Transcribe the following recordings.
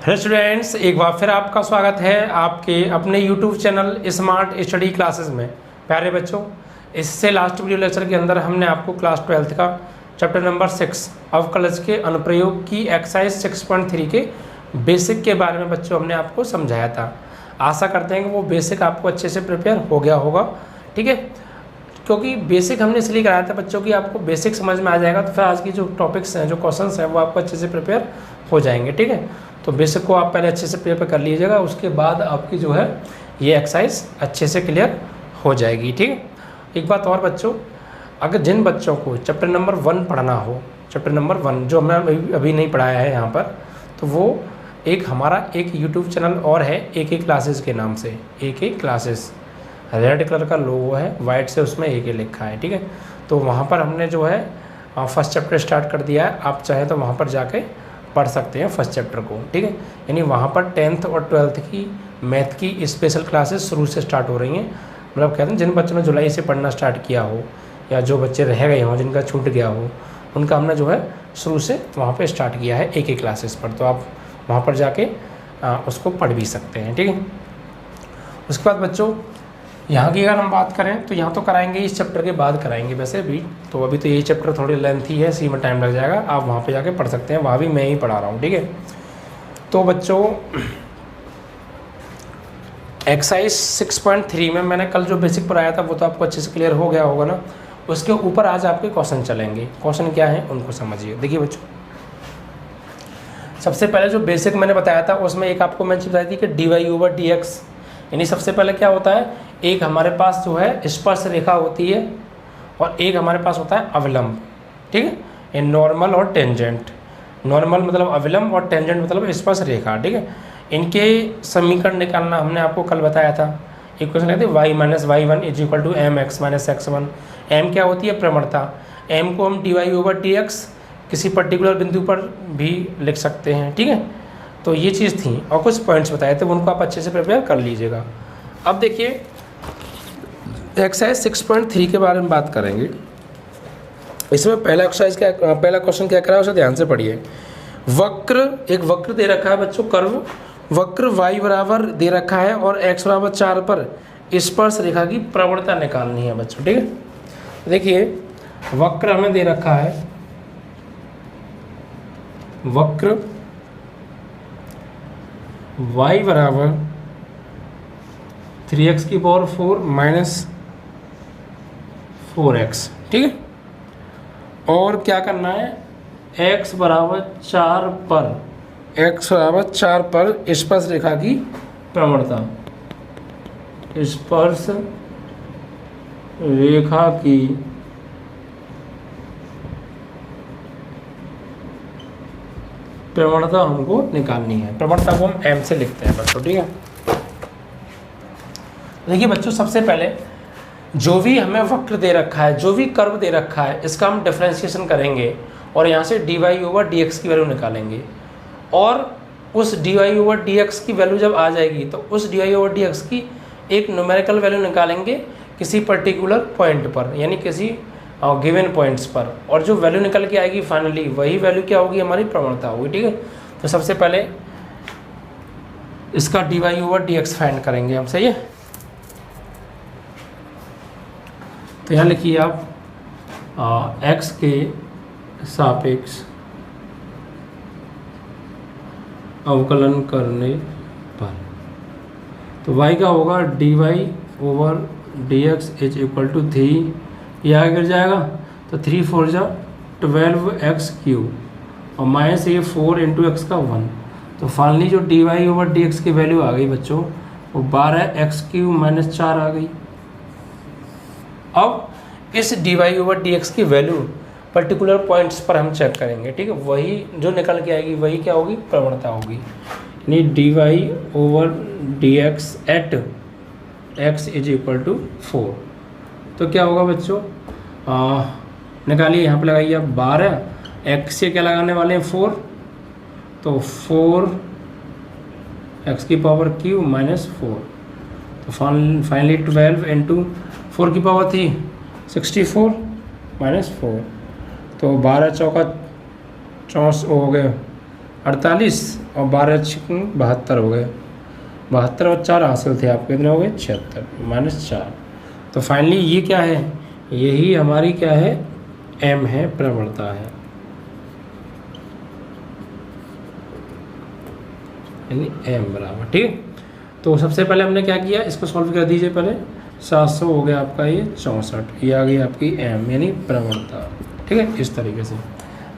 Hello students, एक बार फिर आपका स्वागत है आपके अपने YouTube channel smart study classes में। प्यारे बच्चों, इससे लास्ट वीडियो लेक्चर के अंदर हमने आपको क्लास 12th का चैप्टर नंबर 6 अवकलज के अनुप्रयोग की एक्सरसाइज 6.3 के बेसिक के बारे में बच्चों हमने आपको समझाया था। आशा करते हैं कि वो बेसिक आपको अच्छे से प्रिपेयर हो गया होगा। ठीक है, क्योंकि बेसिक हमने इसलिए कराया था बच्चों की आपको बेसिक समझ में आ जाएगा तो फिर आज की जो टॉपिक्स हैं, जो क्वेश्चंस हैं, वो आपको अच्छे से प्रिपेयर हो जाएंगे। ठीक है, तो बेसिक को आप पहले अच्छे से प्रिपेयर कर लीजिएगा, उसके बाद आपकी जो है ये एक्सरसाइज अच्छे से क्लियर हो जाएगी। ठीक है, एक बात और बच्चों, अगर जिन बच्चों को चैप्टर नंबर 1 पढ़ना हो, चैप्टर नंबर 1 जो हमने अभी नहीं पढ़ाया है यहाँ पर, तो वो हमारा एक यूट्यूब चैनल और है AK क्लासेस के नाम से। AK क्लासेस, रेड कलर का लोगो है, वाइट से उसमें AK लिखा है। ठीक है, तो वहाँ पर हमने जो है फर्स्ट चैप्टर स्टार्ट कर दिया है। आप चाहें तो वहाँ पर जाके पढ़ सकते हैं फर्स्ट चैप्टर को। ठीक है, यानी वहाँ पर 10th और 12th की मैथ की स्पेशल क्लासेस शुरू से स्टार्ट हो रही हैं। मतलब कहते हैं जिन बच्चों ने जुलाई से पढ़ना स्टार्ट किया हो या जो बच्चे रह गए हों, जिनका छूट गया हो, उनका हमने जो है शुरू से वहाँ पर स्टार्ट किया है AK क्लासेस पर। तो आप वहाँ पर जाके उसको पढ़ भी सकते हैं। ठीक है, उसके बाद बच्चों यहाँ की अगर हम बात करें तो यहाँ तो कराएंगे, इस चैप्टर के बाद कराएंगे वैसे भी। तो अभी तो यही चैप्टर थोड़ी लेंथी है, इसी में टाइम लग जाएगा। आप वहाँ पे जाके पढ़ सकते हैं, वहाँ भी मैं ही पढ़ा रहा हूँ। ठीक है, तो बच्चों एक्सरसाइज 6.3 में मैंने कल जो बेसिक पढ़ाया था वो तो आपको अच्छे से क्लियर हो गया होगा ना। उसके ऊपर आज आपके क्वेश्चन चलेंगे। क्वेश्चन क्या है उनको समझिए। देखिए बच्चों, सबसे पहले जो बेसिक मैंने बताया था उसमें एक आपको मैंने बताई थी कि dy/dx, यानी सबसे पहले क्या होता है, एक हमारे पास जो है स्पर्श रेखा होती है और एक हमारे पास होता है अविलंब। ठीक है, ये नॉर्मल और टेंजेंट। नॉर्मल मतलब अविलंब और टेंजेंट मतलब स्पर्श रेखा। ठीक है, इनके समीकरण निकालना हमने आपको कल बताया था। इक्वेशन कहते हैं y-y1 = mx - x1। m क्या होती है, प्रवणता। m को हम dy/dx किसी पर्टिकुलर बिंदु पर भी लिख सकते हैं। ठीक है, तो ये चीज़ थी और कुछ पॉइंट्स बताए थे, उनको आप अच्छे से प्रिपेयर कर लीजिएगा। अब देखिए एक्सरसाइज 6.3 के बारे में बात करेंगे। इसमें पहला क्वेश्चन क्या करा है उसे ध्यान से पढ़िए। एक वक्र दे रखा है बच्चों, कर्व वक्र y बराबर दे रखा है और x बराबर 4 पर स्पर्श रेखा की प्रवणता निकालनी है बच्चों। ठीक है, देखिए वक्र हमें दे रखा है, वक्र y बराबर 3x⁴ - 4x। ठीक है, और क्या करना है, x बराबर 4 पर स्पर्श रेखा की प्रवणता, स्पर्श रेखा की प्रवणता हमको निकालनी है। प्रवणता को हम m से लिखते हैं बच्चों। ठीक है, देखिए बच्चों, सबसे पहले जो भी हमें वक्र दे रखा है, जो भी कर्व दे रखा है, इसका हम डिफरेंशिएशन करेंगे और यहाँ से dy/dx की वैल्यू निकालेंगे। और उस dy/dx की वैल्यू जब आ जाएगी तो उस dy/dx की एक न्यूमेरिकल वैल्यू निकालेंगे किसी पर्टिकुलर पॉइंट पर, यानी किसी गिवन पॉइंट्स पर। और जो वैल्यू निकल के आएगी फाइनली, वही वैल्यू क्या होगी, हमारी प्रवणता होगी। ठीक है, तो सबसे पहले इसका dy/dx फाइंड करेंगे हम। सही है, तो यहाँ लिखिए आप x के सापेक्ष अवकलन करने पर, तो y का होगा dy/dx = 3, ये आगे गिर जाएगा तो 3 4 जा 12x³ और माइनस ये 4 × x का 1। तो फाइनली जो dy/dx की वैल्यू आ गई बच्चों वो 12x³ - 4 आ गई। अब इस dy/dx की वैल्यू पर्टिकुलर पॉइंट्स पर हम चेक करेंगे। ठीक है, वही जो निकल के आएगी वही क्या होगी, प्रवणता होगी। यानी dy/dx at x = 4, तो क्या होगा बच्चों, निकालिए, यहाँ पे लगाइए आप 12, x से क्या लगाने वाले हैं 4, तो 4x³ - 4, तो फाइनली 12 × 4³ 64 - 4, तो 12 चौका 64 हो गए 48 और 12 छिक 72 हो गए। 72 और 4 हासिल थे आपके, कितने हो गए 76 -4। तो फाइनली ये क्या है, यही हमारी क्या है m है, प्रवणता है, यानी m बराबर। ठीक है, तो सबसे पहले हमने क्या किया, इसको सॉल्व कर दीजिए पहले। 700 हो गया आपका ये 64, ये आ गई आपकी m यानी प्रवणता। ठीक है, इस तरीके से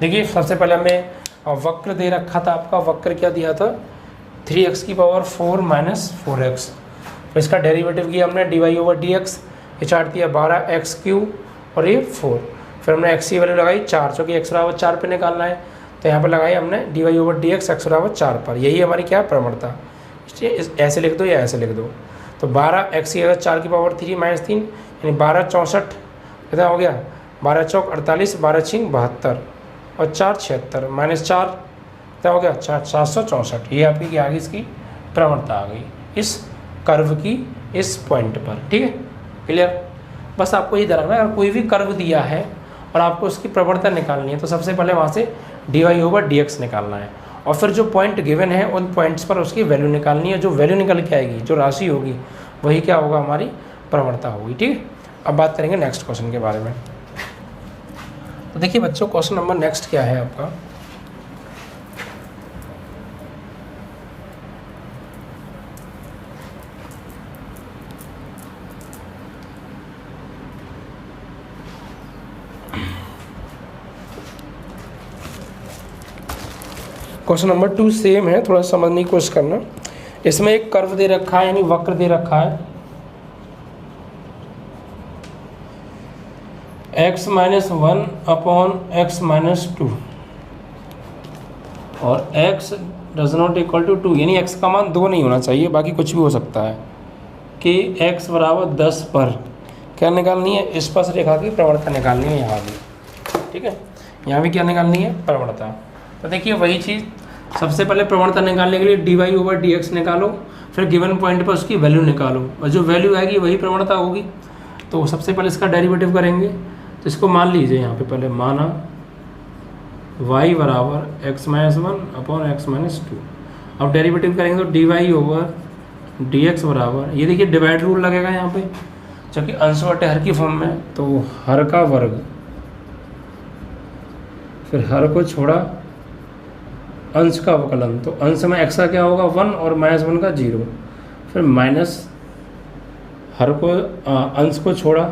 देखिए सबसे पहले हमें वक्र दे रखा था आपका, वक्र क्या दिया था 3x की पावर 4 माइनस 4x। तो इसका डेरिवेटिव किया हमने dy/dx, ये चार्ट दिया 12x³ और ये 4। फिर हमने x की वैल्यू लगाई 4, चूँकि x बराबर 4 पे निकालना है, तो यहाँ पर लगाई हमने dy/dx x बराबर 4 पर। यही हमारी क्या प्रवणता, ऐसे लिख दो या ऐसे लिख दो। तो 12x की अगर 4 की पावर 3 माइनस 3 यानी 12 64 कितना हो गया, 12 चौक 48, 12 छिंग 72 और 4 76 माइनस 4 क्या हो गया 764। ये आपकी क्या आ गई, इसकी प्रवणता आ गई इस कर्व की इस पॉइंट पर। ठीक है, क्लियर। बस आपको ये ध्यान रखना है, अगर कोई भी कर्व दिया है और आपको उसकी प्रवणता निकालनी है तो सबसे पहले वहाँ से dy/dx निकालना है, और फिर जो पॉइंट गिवन है उन पॉइंट्स पर उसकी वैल्यू निकालनी है। जो वैल्यू निकल के आएगी, जो राशि होगी, वही क्या होगा, हमारी प्रवणता होगी। ठीक है, अब बात करेंगे नेक्स्ट क्वेश्चन के बारे में। तो देखिए बच्चों, क्वेश्चन नंबर नेक्स्ट क्या है आपका, क्वेश्चन नंबर 2 सेम है, थोड़ा समझने की कोशिश करना। इसमें एक कर्व दे रखा है, यानी वक्र दे रखा है x-1 अपॉन x-2 और x does not equal to 2, यानी x का मान 2 नहीं होना चाहिए, बाकी कुछ भी हो सकता है, कि x बराबर 10 पर क्या निकालनी है, स्पर्श रेखा की प्रवणता निकालनी है यहाँ भी। ठीक है, यहाँ भी क्या निकालनी है, प्रवणता। तो देखिए वही चीज़, सबसे पहले प्रवणता निकालने के लिए dy/dx निकालो, फिर गिवन पॉइंट पर उसकी वैल्यू निकालो, और जो वैल्यू आएगी वही प्रवणता होगी। तो सबसे पहले इसका डेरिवेटिव करेंगे, तो इसको मान लीजिए यहाँ पे, पहले माना y बराबर x-1 अपॉन x-2। अब डेरिवेटिव करेंगे तो dy/dx बराबर, ये देखिए डिवाइड रूल लगेगा यहाँ पे, जबकि अंश बटे हर की फॉर्म में, तो हर का वर्ग, फिर हर को छोड़ा अंश का अवकलन, तो अंश में x का क्या होगा 1 और -1 का 0, फिर माइनस हर को अंश को छोड़ा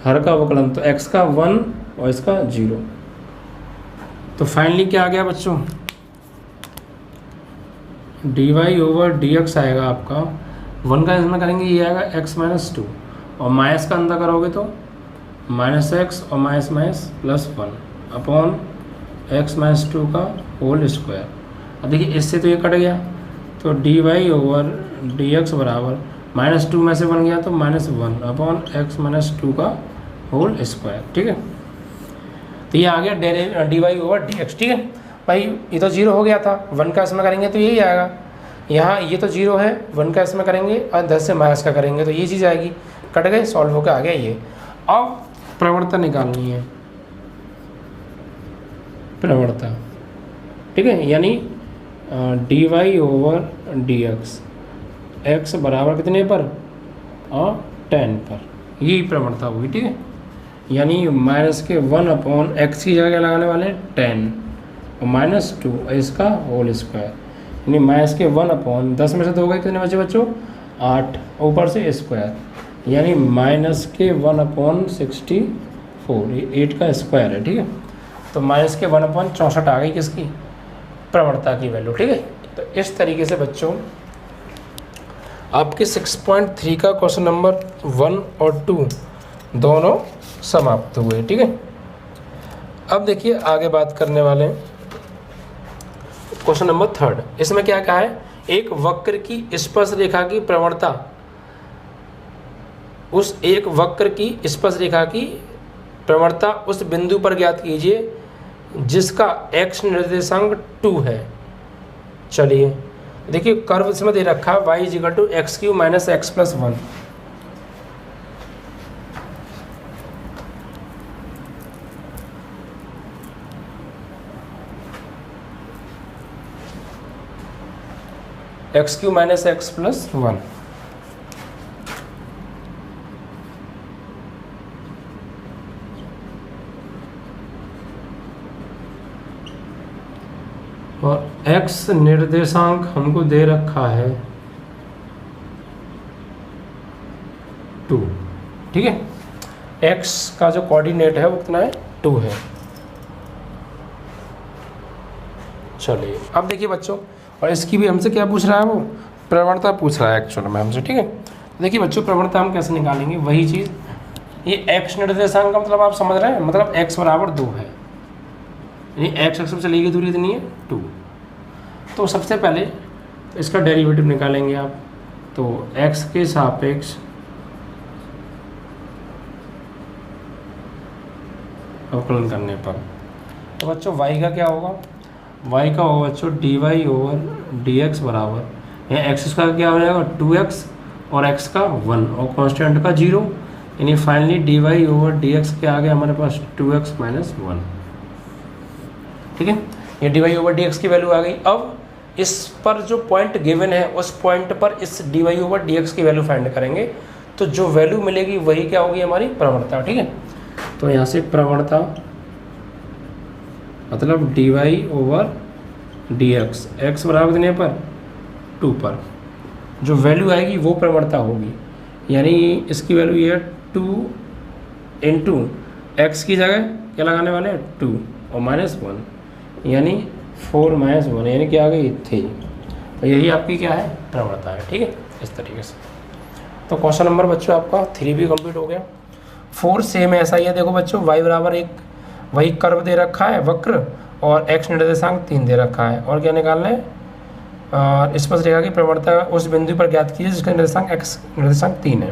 हर का अवकलन, तो x का 1 और इसका 0। तो फाइनली क्या आ गया बच्चों, dy/dx आएगा आपका 1 का इसमें करेंगे, ये आएगा x-2, और माइनस का अंदर करोगे तो -x और -+1 अपॉन x-2 का होल स्क्वायर। अब देखिए इससे तो ये कट गया, तो dy/dx बराबर -2 में से बन गया तो -1 अपॉन x-2 का होल स्क्वायर। ठीक है, तो ये आ गया dy/dx। ठीक है भाई, ये तो 0 हो गया था, 1 का इसमें करेंगे तो यही आएगा। यहाँ ये तो 0 है, 1 का इसमें करेंगे और 10 से माइनस का करेंगे तो ये चीज़ आएगी, कट गए, सॉल्व होकर आ गया ये। अब प्रवणता निकालनी है, प्रवणता। ठीक है, यानी dy/dx x बराबर कितने पर, 10 पर, यही प्रवणता होगी। ठीक है, यानी माइनस के 1 अपॉन x की जगह लगाने वाले 10 और -2 और इसका होल स्क्वायर, यानी माइनस के 1 अपॉन 10 में से 2 गए, कितने बचे बच्चों 8, ऊपर से स्क्वायर, यानी माइनस के 1 अपॉन 64, ये 8 का स्क्वायर है। ठीक है, तो माइनस के 1 अपॉन 64 आ गई किसकी, प्रवणता की वैल्यू। ठीक है, तो इस तरीके से बच्चों आपके 6.3 का क्वेश्चन नंबर 1 और 2 दोनों समाप्त हुए। ठीक है, अब देखिए आगे बात करने वाले हैं क्वेश्चन नंबर 3। इसमें क्या कहा है, एक वक्र की स्पर्श रेखा की प्रवणता, उस एक वक्र की स्पर्श रेखा की प्रवणता उस बिंदु पर ज्ञात कीजिए जिसका x निर्देशांक 2 है। चलिए देखिए, कर्व इसमें दे रखा है y=x³ - x+1। X Q minus x plus 1। और x निर्देशांक हमको दे रखा है 2। ठीक है, x का जो कोऑर्डिनेट है वो कितना है 2 है। चलिए अब देखिए बच्चों, और इसकी भी हमसे क्या पूछ रहा है, वो प्रवणता पूछ रहा है एक्चुअल में हमसे। ठीक है, देखिए बच्चों प्रवणता हम कैसे निकालेंगे, वही चीज़, ये x निर्देशांक का मतलब आप समझ रहे हैं, मतलब x बराबर 2 है, यानी x एक्स पे चली गई दूरी इतनी है 2। तो सबसे पहले इसका डेरिवेटिव निकालेंगे आप, तो x के सापेक्ष अवकलन करने पर तो बच्चों y का क्या होगा, y का होगा बच्चों dy ओवर dx बराबर, यहाँ x का क्या हो जाएगा 2x और x का 1 और कांस्टेंट का 0, यानी फाइनली dy ओवर dx के आगे हमारे पास 2x माइनस 1। ठीक है, ये dy ओवर dx की वैल्यू आ गई। अब इस पर जो पॉइंट गिवन है उस पॉइंट पर इस dy ओवर dx की वैल्यू फाइंड करेंगे, तो जो वैल्यू मिलेगी वही क्या होगी, हमारी प्रवणता। ठीक है, तो यहाँ से प्रवणता मतलब dy ओवर dx, x बराबर देने पर 2 पर जो वैल्यू आएगी वो प्रवणता होगी, यानी इसकी वैल्यू ये है 2 इंटू एक्स की जगह क्या लगाने वाले हैं 2 और माइनस 1, यानी 4 माइनस 1, यानी क्या आ गई 3। तो यही आपकी क्या है प्रवणता है। ठीक है, इस तरीके से। तो क्वेश्चन नंबर बच्चों आपका 3 भी कंप्लीट हो गया। 4 सेम ऐसा ही है, देखो बच्चों y बराबर एक वही कर्व दे रखा है वक्र, और x निर्देशांक 3 दे रखा है, और क्या निकालना है, और स्पर्श रेखा की प्रवणता उस बिंदु पर ज्ञात कीजिए जिसका निर्देशांक x निर्देशांक 3 है।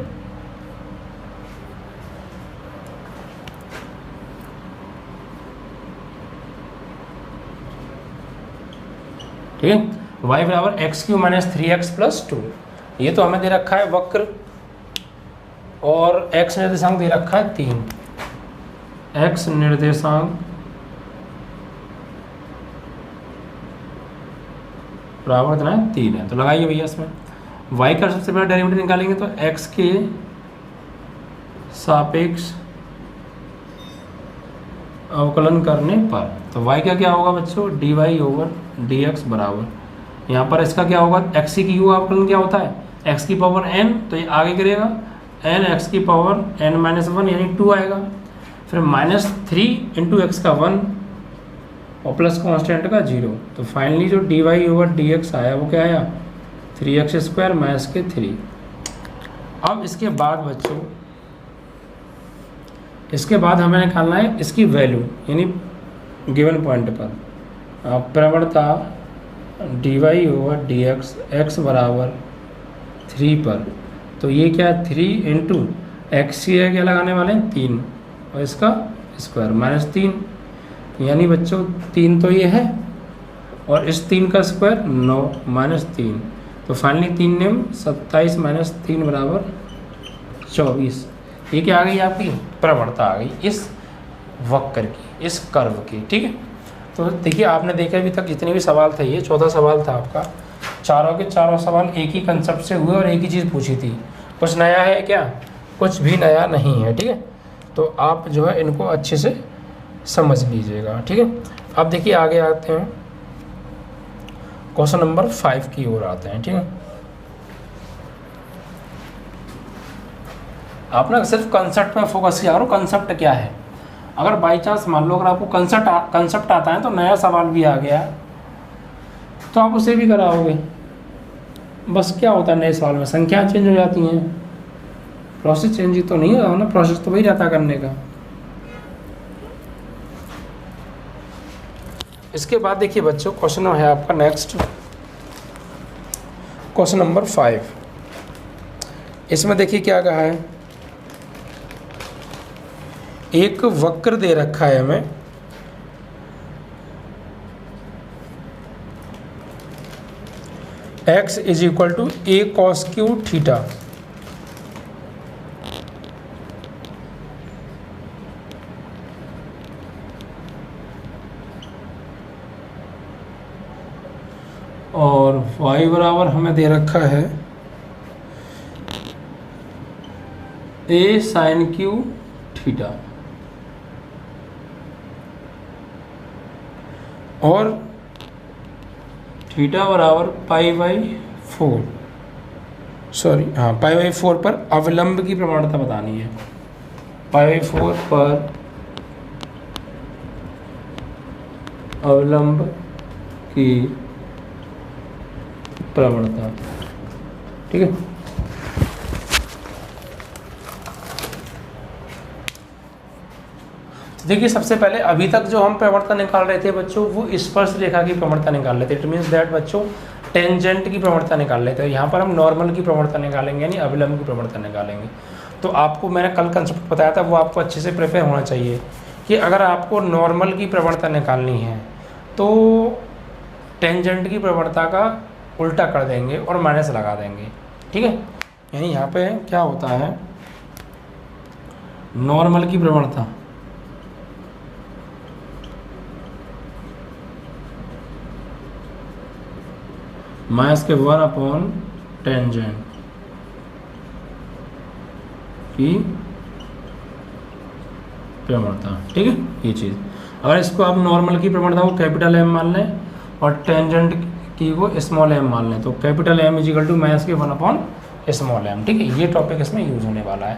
ठीक है, y बराबर x Q minus 3x plus 2, ये तो हमें दे रखा है वक्र, और x निर्देशांक दे रखा है 3, x निर्देशांक बराबर कितना है 3 है। तो लगाइए भैया इसमें y का सबसे पहले डेरिवेटिव निकालेंगे, तो x के सापेक्ष अवकलन करने पर, तो y का क्या होगा बच्चों dy ओवर dx बराबर, यहाँ पर इसका क्या होगा x की क्यू अवकलन क्या होता है x की पावर n, तो ये आगे करेगा n x की पावर n माइनस 1 यानी 2 आएगा, फिर माइनस 3 इंटू एक्स का 1 और प्लस कांस्टेंट का 0, तो फाइनली जो dy ओवर dx आया वो क्या आया 3x स्क्वायर माइनस के 3। अब इसके बाद बच्चों, इसके बाद हमें निकालना है इसकी वैल्यू, यानी गिवन पॉइंट पर प्रवणता dy ओवर dx x बराबर 3 पर, तो ये क्या 3 इंटू एक्स की है क्या लगाने वाले हैं 3 और इसका स्क्वायर माइनस 3, यानी बच्चों 3 तो ये है और इस 3 का स्क्वायर 9 माइनस 3, तो फाइनली 3 ने 27 माइनस 3 बराबर 24। ये क्या आ गई आपकी प्रवणता आ गई इस वक्र की, इस कर्व की। ठीक है, तो देखिए आपने देखा अभी तक जितने भी सवाल थे, ये 14 सवाल था आपका, चारों के चारों सवाल एक ही कंसेप्ट से हुए और एक ही चीज़ पूछी थी। कुछ नया है क्या? कुछ भी नया नहीं है। ठीक है, तो आप जो है इनको अच्छे से समझ लीजिएगा। ठीक है, अब देखिए आगे आते हैं, क्वेश्चन नंबर 5 की ओर आते हैं। ठीक है, आप ना सिर्फ कंसेप्ट पे फोकस किया करो, कंसेप्ट क्या है। अगर बाई चांस मान लो अगर आपको कंसेप्ट आता है तो नया सवाल भी आ गया तो आप उसे भी कराओगे। बस क्या होता है नए सवाल में संख्या चेंज हो जाती हैं, प्रोसेस चेंज ही तो नहीं होगा ना, प्रोसेस तो वही रहता करने का। इसके बाद देखिए बच्चों क्वेश्चन है आपका नेक्स्ट, क्वेश्चन नंबर 5। इसमें देखिए क्या कहा है, एक वक्र दे रखा है हमें, x is equal to a cos cube theta, और y बराबर हमें दे रखा है a साइन क्यू थीटा, और थीटा बराबर π/4, सॉरी हाँ π/4 पर अवलंब की प्रवणता बतानी है। π/4 पर अवलंब की प्रवणता, ठीक है। तो देखिए सबसे पहले अभी तक जो हम प्रवणता निकाल रहे थे बच्चों, वो स्पर्श रेखा की प्रवणता निकाल रहे थे। इट मीन्स दैट बच्चों टेंजेंट की प्रवणता निकाल रहे थे। यहाँ पर हम नॉर्मल की प्रवणता निकालेंगे, यानी अविलंब की प्रवणता निकालेंगे। तो आपको मैंने कल कंसेप्ट बताया था, वो आपको अच्छे से प्रिपेयर होना चाहिए कि अगर आपको नॉर्मल की प्रवणता निकालनी है तो टेंजेंट की प्रवणता का उल्टा कर देंगे और माइनस लगा देंगे, ठीक है। यानी यहाँ पे क्या होता है, नॉर्मल की प्रवणता माइनस के 1 टेंजेंट की प्रवणता, ठीक है। ये चीज़ अगर इसको आप नॉर्मल की प्रवणता को कैपिटल एम मान लें और टेंजेंट की को स्मॉल एम मान लें, तो capital M is equal to minus के 1 स्मॉल एम, ठीक है। ये टॉपिक इसमें यूज होने वाला है।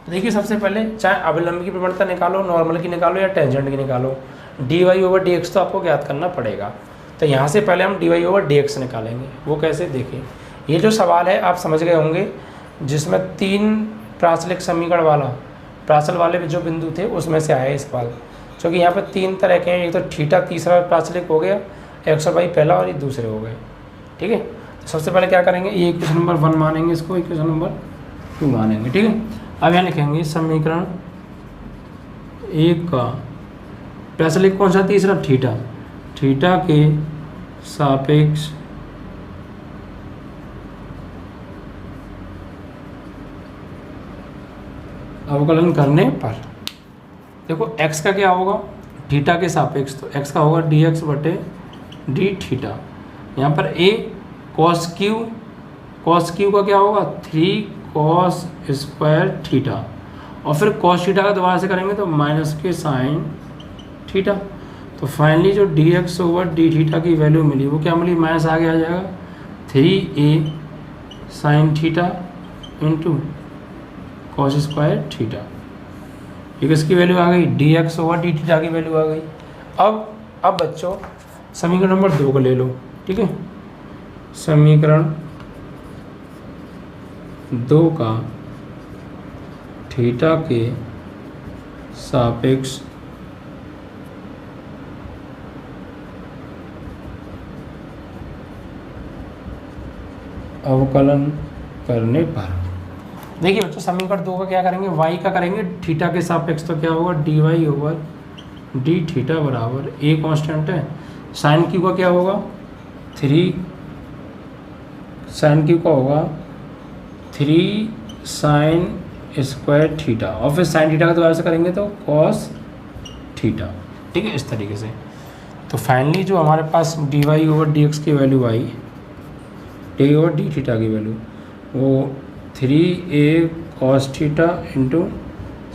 तो देखिए सबसे पहले चाहे अविलंब की प्रवणता निकालो, नॉर्मल की निकालो या टेंजेंट की निकालो, dy/dx तो आपको ज्ञात करना पड़ेगा। तो यहाँ से पहले हम dy/dx निकालेंगे। वो कैसे, देखिए ये जो सवाल है आप समझ गए होंगे, जिसमें 3 प्राचलिक समीकरण वाला, प्राचल वाले जो बिंदु थे उसमें से आया इस सवाल। क्योंकि यहाँ पर 3 तरह के हैं, एक तो थीटा तीसरा प्राचलिक हो गया, x/y पहला और ये दूसरे हो गए, ठीक है। तो सबसे पहले क्या करेंगे, ये इक्वेशन नंबर 1 मानेंगे, इसको इक्वेशन नंबर 2 मानेंगे, ठीक है। अब यहाँ लिखेंगे समीकरण 1 का प्राचलिक कौन सा, तीसरा थीटा, थीटा के सापेक्ष अवकलन करने पर, देखो x का क्या होगा, थीटा के सापेक्ष, तो x का होगा dx/d थीटा। यहाँ पर a cos q का क्या होगा 3 cos स्क्वायर थीटा, और फिर cos थीटा का दोबारा से करेंगे तो माइनस के साइन थीटा। तो फाइनली जो dx/d थीटा की वैल्यू मिली वो क्या मिली, माइनस आगे आ जाएगा 3a sine theta into cos square theta. ये किसकी वैल्यू आ गई, dx/d थीटा की वैल्यू आ गई। अब बच्चों समीकरण नंबर 2 को ले लो, ठीक है। समीकरण 2 का थीटा के सापेक्ष अवकलन करने पर, देखिए बच्चों समीकरण 2 का क्या करेंगे, y का करेंगे थीटा के सापेक्ष, तो क्या होगा dy/d थीटा बराबर a कांस्टेंट है, साइन क्यू का क्या होगा 3 साइन क्यू का होगा 3 साइन स्क्वायर थीटा, और फिर साइन थीटा का दोबारा से करेंगे तो कॉस थीटा, ठीक है, इस तरीके से। तो फाइनली जो हमारे पास dy/dx की वैल्यू आई, dy/d थीटा की वैल्यू वो 3a cos theta into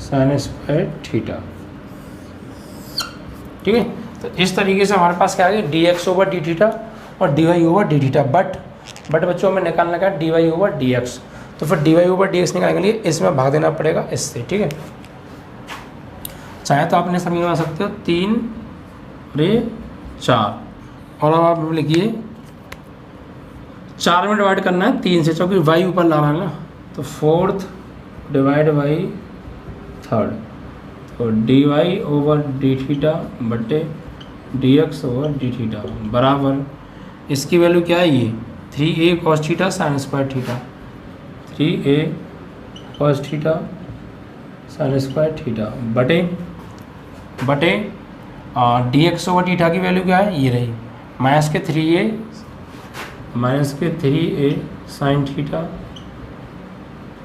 sine square theta, ठीक है। तो इस तरीके से हमारे पास क्या आ गया dx/d थीटा और dy/d थीटा। बट बच्चों हमें निकालना क्या dy/dx, तो फिर dy/dx निकालने के लिए इसमें भाग देना पड़ेगा इससे, ठीक है। चाहे तो आपने समीकरण बना सकते हो 3 रे 4, और अब आप लिखिए 4 में डिवाइड करना है 3 से, क्योंकि y ऊपर लाना है ना, तो 4th डिवाइड बाई 3rd, तो dy/d थीटा बटे dx/d थीटा बराबर, इसकी वैल्यू क्या है ये 3a cos theta sine square theta, 3a cos theta sine square theta बटे dx/d थीटा की वैल्यू क्या है, ये रही माइनस के 3a sine theta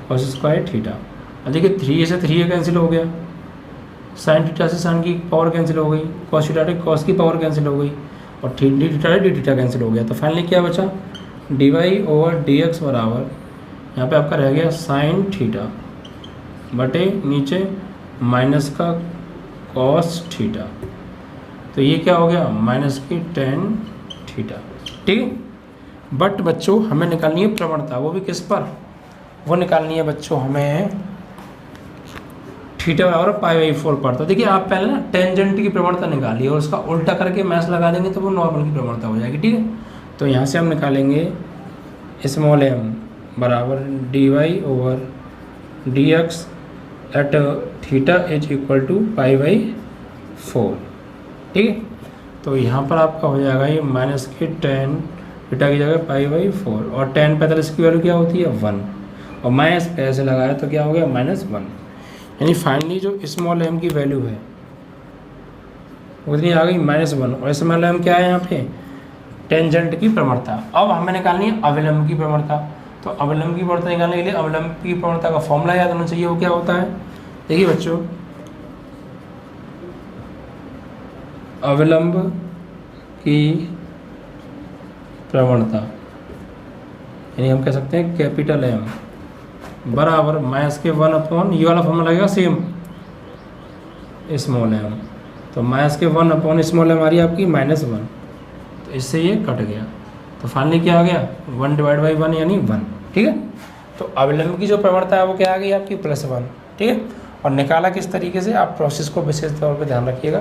cos square theta. अब देखिए 3a से 3a कैंसिल हो गया, साइन थीटा से साइन की पावर कैंसिल हो गई, कॉस थीटा से कॉस की पावर कैंसिल हो गई, और D theta D theta cancel हो गया। तो फाइनली क्या बचा, D Y over D X बराबर यहाँ पे आपका रह गया साइन थीटा बटे नीचे माइनस का कॉस थीटा। तो ये क्या हो गया, माइनस की टेन थीटा। ठीक है। बट बच्चों हमें निकालनी है प्रवणता, वो भी किस पर, वो निकालनी है बच्चों हमें थीटा बराबर पाई बाई 4 पर। तो देखिए आप पहले ना टेंजेंट की प्रवणता निकालिए और उसका उल्टा करके मैथ लगा देंगे तो वो नॉर्मल की प्रवणता हो जाएगी। ठीक है। तो यहाँ से हम निकालेंगे स्मॉल एम बराबर D Y over D X at theta is equal to pi by 4। ठीक है। तो यहाँ पर आपका हो जाएगा ये माइनस के टेन थीटा की जगह पाई बाई 4 और टेन 45 की वैल्यू क्या होती है 1 और माइनस ऐसे लगाया तो क्या हो गया -1। यानी फाइनली जो स्मॉल एम की वैल्यू है उतनी आ गई -1 और स्मॉल एम क्या है यहाँ पे, टेंजेंट की प्रवणता। अब हमें निकालनी है अविलंब की प्रवणता। तो अविलंब की प्रवणता निकालने के लिए अविलंब की प्रवणता का फॉर्मूला याद होना चाहिए। वो क्या होता है, देखिए बच्चों, अविलंब की प्रवणता यानी हम कह सकते हैं कैपिटल एम बराबर माइनस के 1 अपॉन ये वाला फॉर्मूला लगेगा सेम स्मॉल एम। तो माइनस के 1 अपॉन स्मॉल एम आ रही है आपकी -1। तो इससे ये कट गया तो फाइनली क्या आ गया 1 डिवाइड बाई 1 यानी 1। ठीक है। तो अविलंब की जो प्रवणता है वो क्या आ गई आपकी +1। ठीक है। और निकाला किस तरीके से, आप प्रोसेस को विशेष तौर पे ध्यान रखिएगा,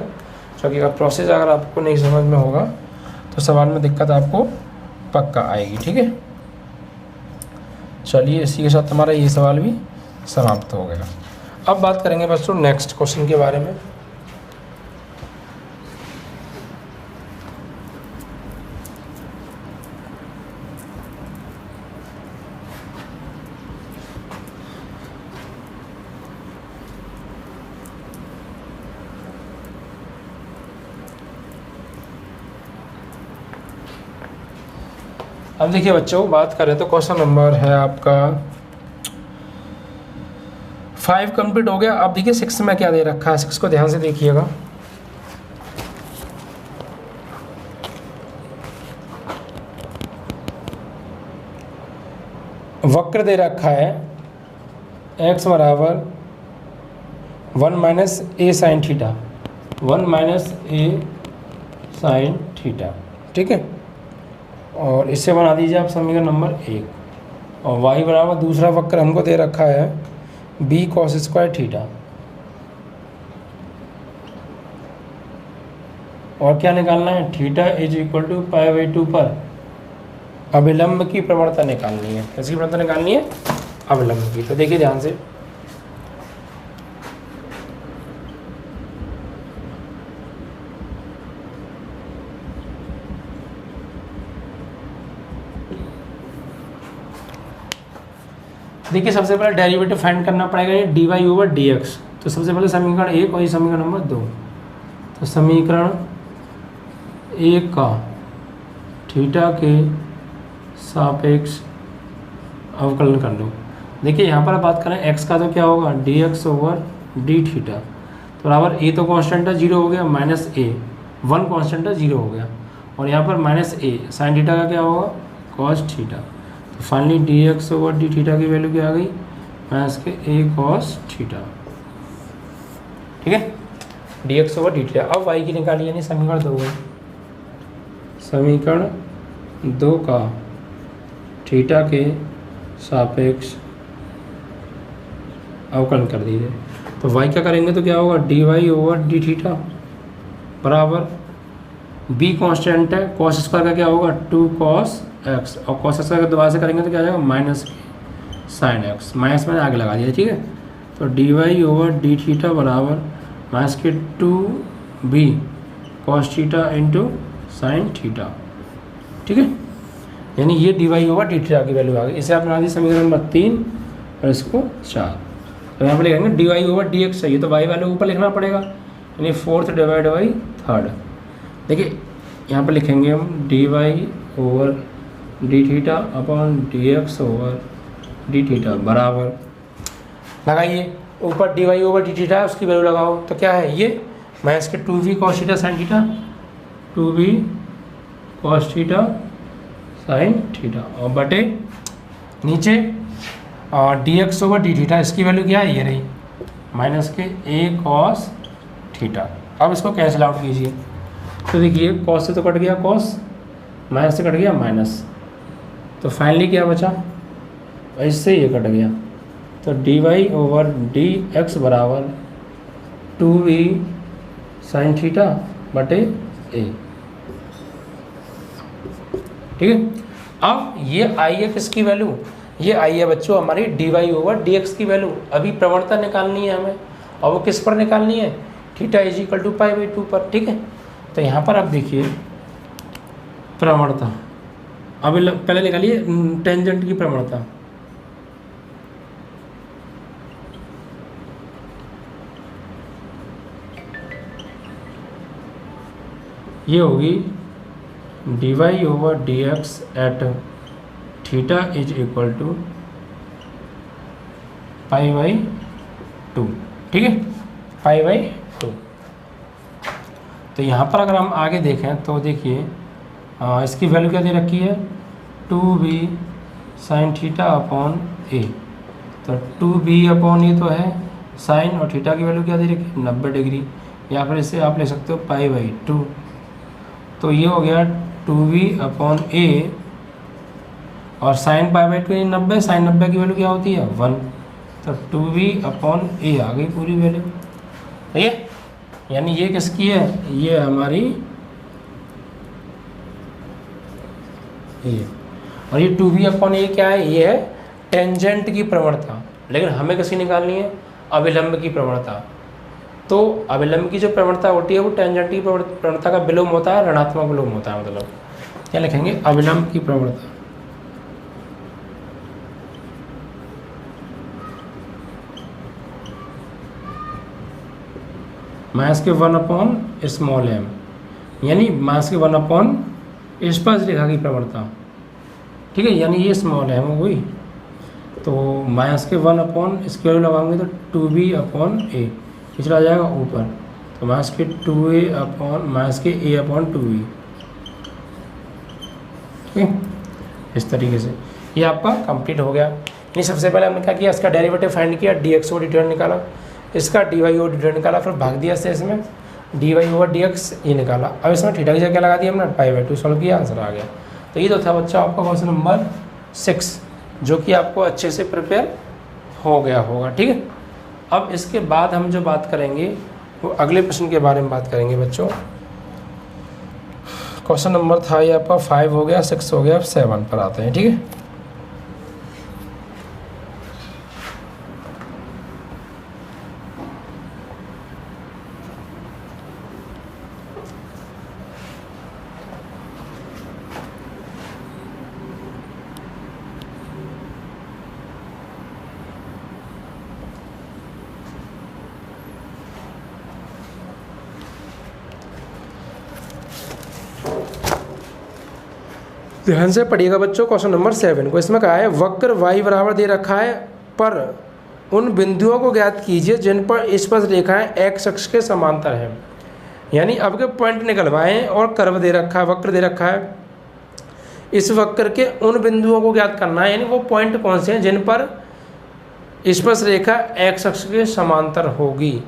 क्योंकि अगर प्रोसेस अगर आपको नहीं समझ में होगा तो सवाल में दिक्कत आपको पक्का आएगी। ठीक है। चलिए इसी के साथ हमारा ये सवाल भी समाप्त हो गया। अब बात करेंगे बच्चों नेक्स्ट क्वेश्चन के बारे में। अब देखिए बच्चों बात करें तो क्वेश्चन नंबर है आपका 5 कंप्लीट हो गया। अब देखिए 6 में क्या दे रखा है, 6 को ध्यान से देखिएगा। वक्र दे रखा है x बराबर 1 माइनस ए साइन थीटा, 1 माइनस ए साइन थीटा। ठीक है। और इससे बना दीजिए आप समीकरण नंबर 1। और y बराबर दूसरा वक्र हमको दे रखा है b cos स्क्वायर थीटा। और क्या निकालना है, theta is equal to pi by 2 पर अविलंब की प्रवणता निकालनी है। कैसी प्रवणता निकालनी है, अविलंब की। तो देखिए ध्यान से, देखिए सबसे पहले डेरिवेटिव फाइंड करना पड़ेगा ये D Y over D X. तो सबसे पहले समीकरण 1 और ये समीकरण नंबर 2। तो समीकरण 1 का थीटा के सापेक्ष अवकलन कर लो। देखिए यहाँ पर बात करें x का तो क्या होगा D X over D theta. तो बराबर a तो कांस्टेंट है 0 हो गया, माइनस a 1 कांस्टेंट है 0 हो गया, और यहाँ पर माइनस a साइन थीटा का क्या होगा कॉस थीटा। तो finally D X over D theta की वैल्यू क्या आ गई माइनस के a कॉस थीटा। ठीक है, D X over D theta. अब y की निकाली यानी समीकरण 2 है। समीकरण 2 का थीटा के सापेक्ष अवकलन कर दीजिए। तो y क्या करेंगे तो क्या होगा D Y over D theta बराबर b कांस्टेंट है, कॉस स्क्वायर का क्या होगा 2 कॉस एक्स, और कॉस स्क्वायर का दोबारा से करेंगे तो क्या आ जाएगा माइनस साइन एक्स। माइनस मैंने आगे लगा दिया। ठीक है। तो D Y over D theta बराबर माइनस के 2b cos theta into sine theta. ठीक है, यानी ये D Y over D theta की वैल्यू आ गई। इसे आप बना दीजिए समीकरण नंबर 3 और इसको 4। तो यहाँ पर लिखेंगे D Y over D X चाहिए तो वाई वैल्यू ऊपर लिखना पड़ेगा, यानी 4 डिवाइड बाई 3। देखिए यहाँ पर लिखेंगे हम D Y over D theta upon D X over D theta बराबर, लगाइए ऊपर D Y over D theta है उसकी वैल्यू लगाओ तो क्या है ये माइनस के 2b cos theta sine theta, 2b cos theta sine theta और बटे नीचे D X over D theta, इसकी वैल्यू क्या है, ये रही माइनस के ए कॉस थीटा। अब इसको कैंसिल आउट कीजिए तो देखिए कॉस से तो कट गया कॉस, माइनस से कट गया माइनस, तो फाइनली क्या बचा, इससे ये कट गया, तो D Y over D X बराबर 2v साइन थीटा बटे ए। ठीक है, अब ये आई है किसकी वैल्यू, ये आई है बच्चों हमारी D Y over D X की वैल्यू। अभी प्रवणता निकालनी है हमें, और वो किस पर निकालनी है, theta is equal to pi by 2 पर। ठीक है, तो यहाँ पर आप देखिए प्रवणता, अब पहले निकालिए टेंजेंट की प्रवणता। ये होगी D Y over D X at theta is equal to pi by 2। ठीक है, पाई बाई 2। तो यहाँ पर अगर हम आगे देखें तो देखिए इसकी वैल्यू क्या दे रखी है, 2b साइन थीटा अपॉन ए। तो 2b अपॉन ए तो है साइन, और थीटा की वैल्यू क्या दे रखी है 90 डिग्री, या फिर इसे आप ले सकते हो पाई बाई 2। तो ये हो गया 2v अपॉन ए, और साइन पाई बाई 2 90, साइन 90 की वैल्यू क्या होती है 1, तो 2v अपॉन ए आ गई पूरी वैल्यू। ठीक है, यानी ये किसकी है, ये हमारी ये, और ये 2v अपॉन ए क्या है, ये है टेंजेंट की प्रवणता। लेकिन हमें किसकी निकालनी है, अविलंब की प्रवणता। तो अविलंब की जो प्रवणता होती है वो टेंजेंट की प्रवणता का विलोम होता है, ऋणात्मक विलोम होता है। मतलब क्या लिखेंगे, अविलंब की प्रवणता। माइनस के 1 अपॉन स्मॉल एम, यानी माइनस के 1 अपॉन स्पर्श रेखा की प्रवणता। ठीक है, यानी ये स्मॉल एम हो गई, तो माइनस के 1 अपॉन इसकी वैल्यू लगाएंगे तो 2b अपॉन ए, ये चला जाएगा ऊपर, तो माइनस के 2a अपॉन माइनस के a अपॉन 2b। ठीक है, इस तरीके से ये आपका कंप्लीट हो गया। नहीं, सबसे पहले हमने क्या किया, इसका डेरिवेटिव फाइंड किया, D X over D theta निकाला, इसका D Y over D theta निकाला, फिर भाग दिया से इसमें D Y over D X ये निकाला। अब इसमें थीटा की जगह लगा दिया हमने, पाई बाई 2 सॉल्व किया, आंसर आ गया। तो ये तो था बच्चा आपका क्वेश्चन नंबर 6, जो कि आपको अच्छे से प्रिपेयर हो गया होगा। ठीक है, अब इसके बाद हम जो बात करेंगे वो अगले प्रश्न के बारे में बात करेंगे बच्चों। क्वेश्चन नंबर था ये आपका 5 हो गया, 6 हो गया, अब 7 पर आते हैं। ठीक है, ध्यान से पढ़िएगा बच्चों क्वेश्चन नंबर 7 को। इसमें कहा है वक्र y बराबर दे रखा है, पर उन बिंदुओं को ज्ञात कीजिए जिन पर स्पर्श रेखाएं x अक्ष के समांतर हैं। यानी अब के पॉइंट निकलवाएं और कर्व दे रखा है, वक्र दे रखा है, इस वक्र के उन बिंदुओं को ज्ञात करना है, यानी वो पॉइंट कौन से हैं जिन पर स्पर्श रेखा x अक्ष के समांतर होगी।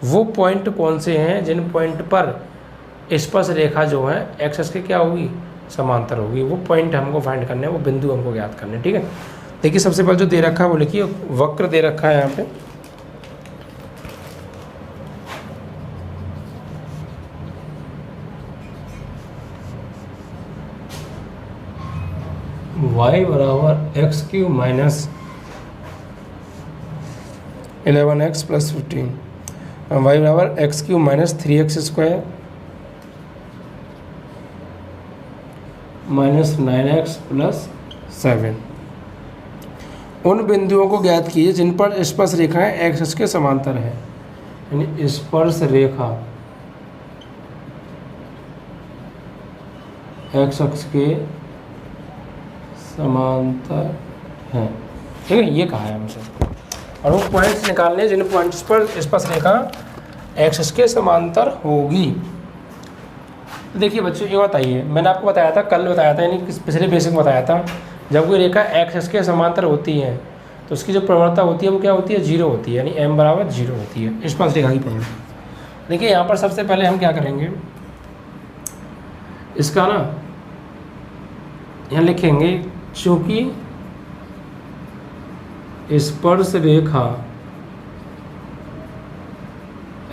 वो पॉइंट कौन से हैं जिन पॉइंट पर स्पर्श रेखा जो है x अक्ष के क्या होगी, समांतर होगी। वो पॉइंट हमको फाइंड करने हैं, वो बिंदु हमको ज्ञात करने हैं। ठीक है, देखिए सबसे पहले जो दे रखा है वो लिखिए, वक्र दे रखा है यहाँ पे, y बराबर x Q minus 11x plus 15, y बराबर x Q minus 3x square minus 9x plus 7। उन बिंदुओं को ज्ञात कीजिए जिन पर स्पर्श रेखाएं x अक्ष के समांतर है, यानी स्पर्श रेखा x अक्ष के समांतर है। ठीक है, ये कहा है हमसे, और वो पॉइंट्स निकालने जिन पॉइंट्स पर स्पर्श रेखा x अक्ष के समांतर होगी। देखिए बच्चों ये बताइए, मैंने आपको बताया था, कल बताया था, यानी पिछले बेसिक बताया था, जब कोई रेखा एक्स के समांतर होती है तो उसकी जो प्रवणता होती है वो क्या होती है, जीरो होती है, यानी एम बराबर जीरो होती है स्पर्श रेखा की प्रवणता। देखिए यहाँ पर सबसे पहले हम क्या करेंगे, इसका ना यहाँ लिखेंगे, चूँकि स्पर्श रेखा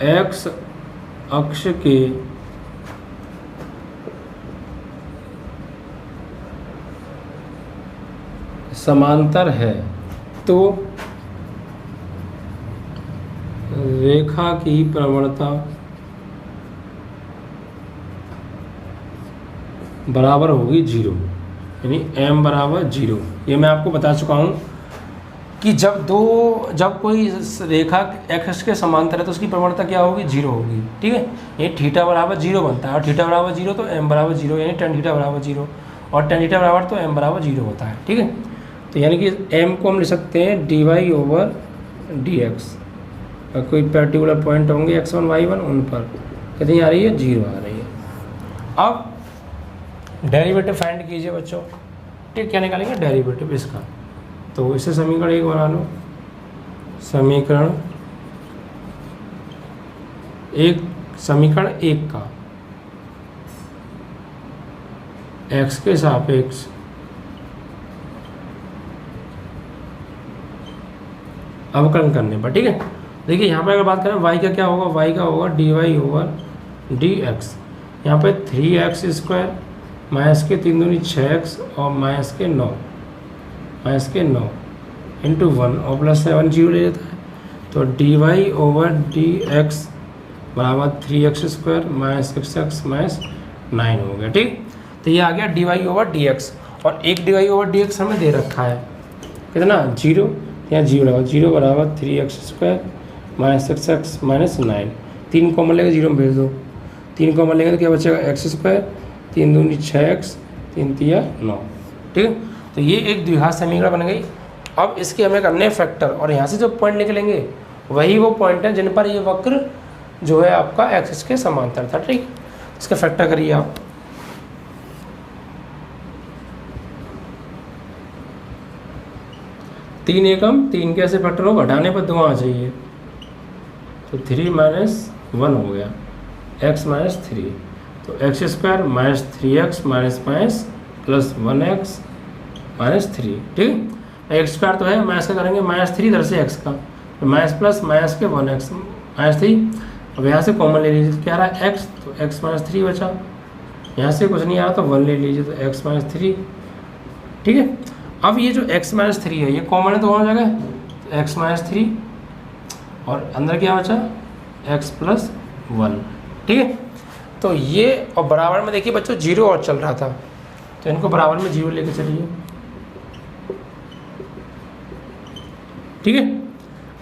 एक्स अक्ष के समांतर है तो रेखा की प्रवणता बराबर होगी जीरो, यानी m बराबर जीरो। ये मैं आपको बता चुका हूँ कि जब कोई रेखा एक्स के समांतर है तो उसकी प्रवणता क्या होगी, जीरो होगी। ठीक है, ये थीटा बराबर जीरो बनता है, और थीटा बराबर जीरो तो m बराबर जीरो, यानी टेन थीटा बराबर जीरो, और टेन थीटा बराबर तो m बराबर जीरो होता है। ठीक है, तो यानी कि m को हम लिख सकते हैं dy/dx, और कोई पर्टिकुलर पॉइंट होंगे x1 y1, उन पर कितनी आ रही है, जीरो आ रही है। अब डेरिवेटिव फाइंड कीजिए बच्चों। ठीक, क्या निकालेंगे, डेरिवेटिव इसका, तो इसे समीकरण एक बना लो, समीकरण एक का x के सापेक्ष अवकलन करने पर। ठीक है, देखिए यहाँ पर अगर बात करें y का क्या होगा, y का होगा dy/dx, यहाँ पे 3x² माइनस के 3 दूनी 6x और माइनस के 9 इंटू 1 और प्लस 7 जीरो ले लेता है, तो dy/dx बराबर 3x² माइनस 6x माइनस 9 हो गया। ठीक, तो ये आ गया dy/dx, और एक dy/dx हमें दे रखा है कितना, जीरो, यहाँ जीरो लगा, जीरो बराबर 3x² minus 6x minus 9, 3 common लेगा, जीरो में भेज दो, 3 कॉमन लेगा तो क्या बचेगा, x², 3 दूनी 6x, 3 तिया 9। ठीक है, तो ये एक द्विघात समीकरण बन गई। अब इसके हमें करने फैक्टर, और यहाँ से जो पॉइंट निकलेंगे वही वो पॉइंट हैं जिन पर ये वक्र जो है आपका एक्सिस के समांतर था। ठीक, इसका फैक्टर करिए आप, तीन एकम 3 कैसे फैक्टर हो, घटाने पर 2 आना चाहिए, तो 3 - 1 हो गया, x - 3, तो x² minus 3x minus minus plus 1x minus 3। ठीक, x² तो है, माइनस का करेंगे -3 इधर से x का, तो माइनस प्लस माइनस के 1x माइनस 3। अब यहाँ से कॉमन ले लीजिए, तो क्या रहा है x, तो x - 3 बचा, यहाँ से कुछ नहीं आ रहा तो 1 ले लीजिए, तो x - 3। ठीक है, अब ये जो x - 3 है ये कॉमन है तो दोनों जगह, तो x - 3 और अंदर क्या बचा, x + 1। ठीक है, तो ये, और बराबर में देखिए बच्चों जीरो और चल रहा था, तो इनको बराबर में जीरो लेके चलिए। ठीक है,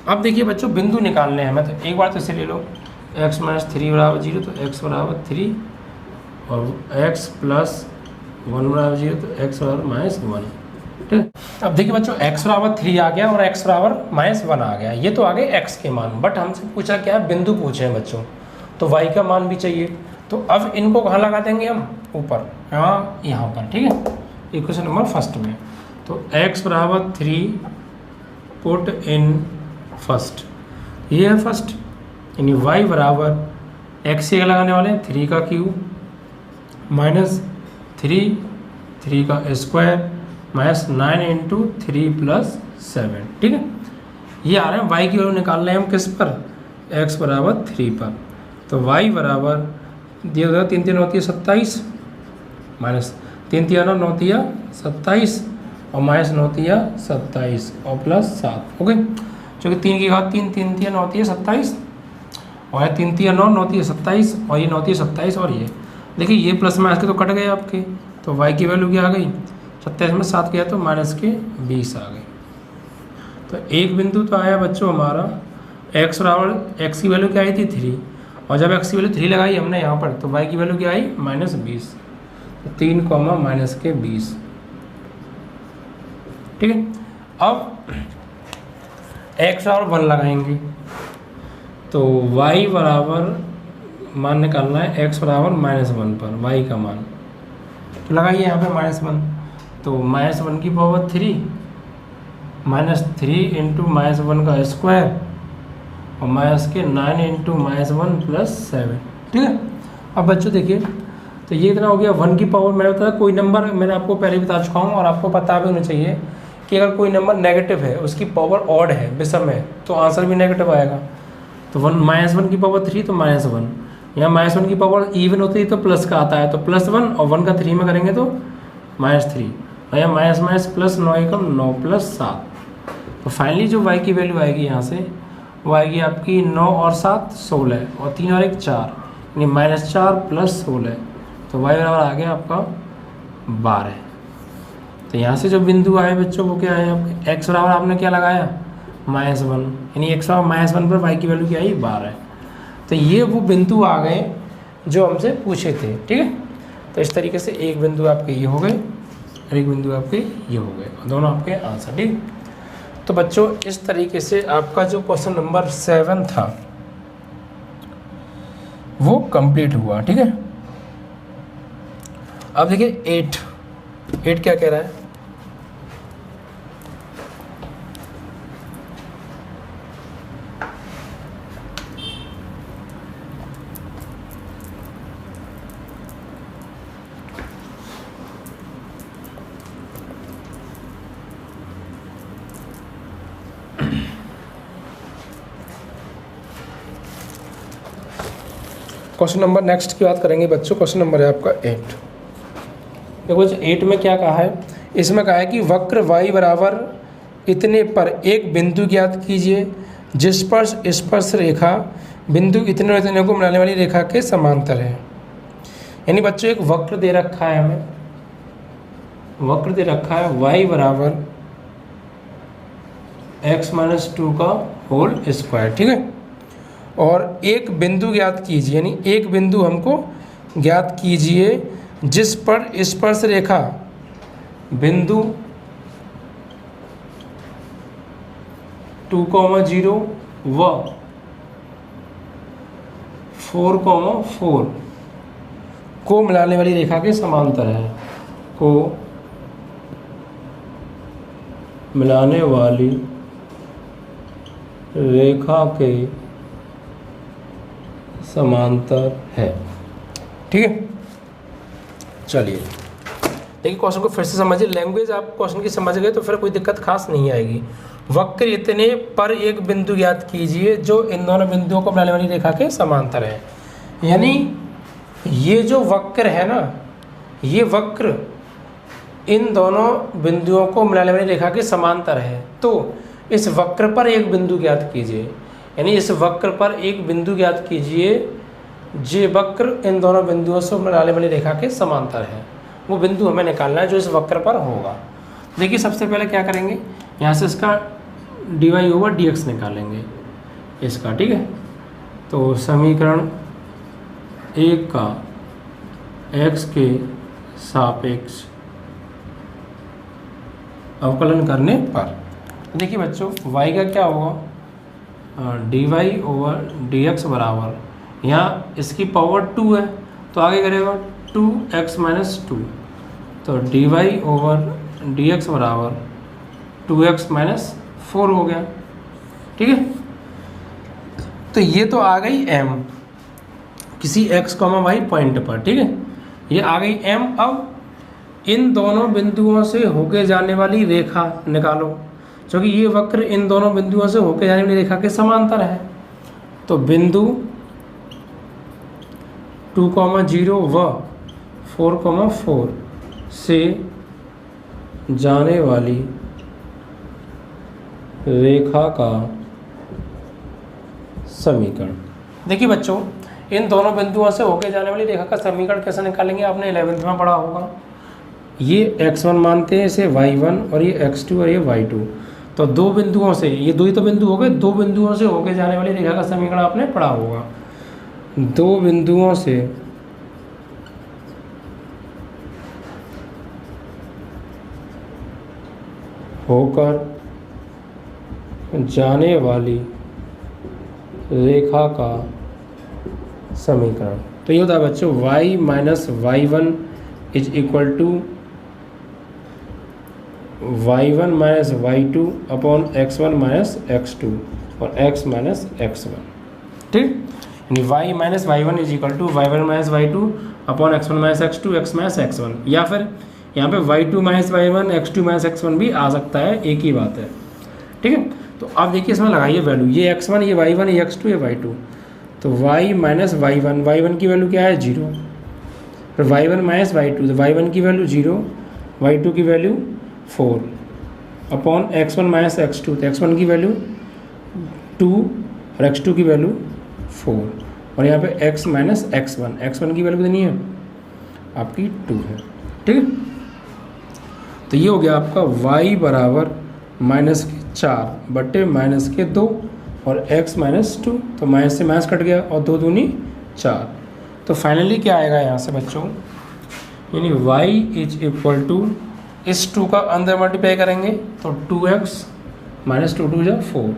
अब देखिए बच्चों बिंदु निकालने हैं हमें, तो एक बार तो इसे ले लो, x - 3 बराबर जीरो, तो x बराबर 3, और x + 1 बराबर जीरो, तो x बराबर -1। ठीक, अब देखिए बच्चों x बराबर 3 आ गया और x बराबर -1 आ गया, ये तो आ गए x के मान, बट हमसे पूछा क्या है, बिंदु पूछे हैं बच्चों, तो y का मान भी चाहिए। तो अब इनको कहाँ लगा देंगे हम, ऊपर, यहाँ पर। ठीक है, इक्वेशन नंबर फर्स्ट में, तो x बराबर 3 पुट इन फर्स्ट, ये है फर्स्ट, यानी y बराबर x से लगाने वाले हैं 3 का क्यूब माइनस 3 का स्क्वायर माइनस 9 × 3 + 7। ठीक है, ये आ रहे हैं y की वैल्यू निकाल रहे हैं हम किस पर, x बराबर 3 पर, तो y बराबर दिया गया 3 × 3 होती है 27, माइनस 3 × 9 9 × 27, और माइनस 9 × 27 और प्लस 7। ओके, क्योंकि 3 की घात 3, 3 × 9 = 27, और 3 × 9 9 × 27, और ये 9 × 27, और ये देखिए ये प्लस माइनस के तो कट गए आपके, तो y की वैल्यू क्या आ गई, 27 में 7 किया तो -20 आ गई। तो एक बिंदु तो आया बच्चों हमारा, x बराबर, x की वैल्यू क्या आई थी 3, और जब x की वैल्यू 3 लगाई हमने यहाँ पर, तो y की वैल्यू क्या आई -20, तो 3, -20। ठीक है, अब x बराबर 1 लगाएंगे, तो y बराबर मान निकालना है x बराबर -1 पर y का मान। तो लगाइए यहाँ पे -1, तो -1 की पावर 3 -3 इंटू -1 का स्क्वायर और -9 इंटू -1 प्लस 7। ठीक है। अब बच्चों देखिए, तो ये इतना हो गया 1 की पावर। मैंने बताया कोई नंबर, मैंने आपको पहले बता चुका हूँ और आपको पता भी होना चाहिए कि अगर कोई नंबर नेगेटिव है, उसकी पावर ऑड है, विषम है, तो आंसर भी नेगेटिव आएगा। तो -1 की पावर 3 तो -1, यहाँ -1 की पावर इवन होती है तो प्लस का आता है, तो +1 और 1 का 3 में करेंगे तो -3, और यहाँ माइनस प्लस 9 एकम 9 प्लस 7। तो फाइनली जो y की वैल्यू आएगी यहाँ से, वो आएगी आपकी 9 और 7 16 और 3 और 1 4, यानी -4 प्लस 16, तो y बराबर आ गया आपका 12। तो यहाँ से जो बिंदु आए बच्चों वो क्या है आपके, x बराबर आपने क्या लगाया -1, यानी x बराबर -1 पर y की वैल्यू क्या आई 12। तो ये वो बिंदु आ गए जो हमसे पूछे थे। ठीक है। तो इस तरीके से एक बिंदु आपके ये हो गए और एक बिंदु आपके ये हो गए, दोनों आपके आंसर। ठीक। तो बच्चों इस तरीके से आपका जो क्वेश्चन नंबर 7 था वो कंप्लीट हुआ। ठीक है। अब देखिए 8 क्या कह रहा है। क्वेश्चन नंबर नेक्स्ट की बात करेंगे बच्चों। क्वेश्चन नंबर है आपका 8। देखो 8 में क्या कहा है, इसमें कहा है कि वक्र y बराबर इतने पर एक बिंदु ज्ञात कीजिए जिस पर स्पर्श रेखा बिंदु इतने और इतने को मिलाने वाली रेखा के समांतर है। यानी बच्चों एक वक्र दे रखा है, हमें वक्र दे रखा है y बराबर x-2 का होल स्क्वायर। ठीक है। और एक बिंदु ज्ञात कीजिए, यानी एक बिंदु हमको ज्ञात कीजिए जिस पर स्पर्श रेखा बिंदु 2,0 व 4,4 को मिलाने वाली रेखा के समांतर है, को मिलाने वाली रेखा के समांतर है। ठीक है। चलिए देखिए क्वेश्चन को फिर से समझिए। लैंग्वेज आप क्वेश्चन की समझ गए तो फिर कोई दिक्कत खास नहीं आएगी। वक्र इतने पर एक बिंदु ज्ञात कीजिए जो इन दोनों बिंदुओं को मिलाने वाली रेखा के समांतर है। यानी ये जो वक्र है ना, ये वक्र इन दोनों बिंदुओं को मिलाने वाली रेखा के समांतर है। तो इस वक्र पर एक बिंदु ज्ञात कीजिए, यानी इस वक्र पर एक बिंदु ज्ञात कीजिए जे वक्र इन दोनों बिंदुओं से मिलाने वाली रेखा के समांतर है। वो बिंदु हमें निकालना है जो इस वक्र पर होगा। देखिए सबसे पहले क्या करेंगे, यहाँ से इसका dy/dx निकालेंगे इसका। ठीक है। तो समीकरण 1 का x के सापेक्ष अवकलन करने पर देखिए बच्चों y का क्या होगा, dy/dx बराबर, यहाँ इसकी पावर 2 है तो आगे करेगा 2x-2, तो dy/dx बराबर 2x-4 हो गया। ठीक है। तो ये तो आ गई m किसी x, y पॉइंट पर। ठीक है। ये आ गई m। अब इन दोनों बिंदुओं से होके जाने वाली रेखा निकालो, क्योंकि ये वक्र इन दोनों बिंदुओं से होके जाने वाली रेखा के समांतर है। तो बिंदु 2,0 व 4,4 से जाने वाली रेखा का समीकरण। देखिए बच्चों इन दोनों बिंदुओं से होके जाने वाली रेखा का समीकरण कैसे निकालेंगे, आपने 11th में पढ़ा होगा। ये x1 मानते हैं, इसे y1, और ये x2 और ये y2। तो दो बिंदुओं से, ये दो ही तो बिंदु हो गए, दो बिंदुओं से होके जाने वाली रेखा का समीकरण आपने पढ़ा होगा। दो बिंदुओं से होकर जाने वाली रेखा का समीकरण। तो ये होता है बच्चों y minus Y one is equal to y1 minus Y two upon x1 minus x2 और x माइनस x1, ठीक। यानी y minus Y one is equal to y1 minus Y two upon x1 minus x2 x minus x1, या फिर यहाँ पे y2 minus Y one x2 minus x1 भी आ सकता है, एक ही बात है, ठीक है। तो आप देखिए इसमें लगाइए वैल्यू, ये x1 ये y1 ये x2 ये y2, तो y माइनस वाई वन की वैल्यू क्या है 0, फिर y1 माइनस वाई टू, तो y1 की वैल्यू 0, y2 की value 4 upon x1 minus x2, तो x1 की वैल्यू 2 और x2 की वैल्यू 4, और यहाँ पे x माइनस x1 की वैल्यू कितनी है आपकी 2 है, ठीक है। तो ये हो गया आपका y बराबर माइनस के 4 बट्टे माइनस के 2 और x माइनस 2, तो माइनस से माइनस कट गया और 2 दूनी 4, तो फाइनली क्या आएगा यहाँ से बच्चों, यानी y इज इक्वल टू इस 2 का अंदर मल्टीप्लाई करेंगे तो 2x माइनस 2 2 जा 4,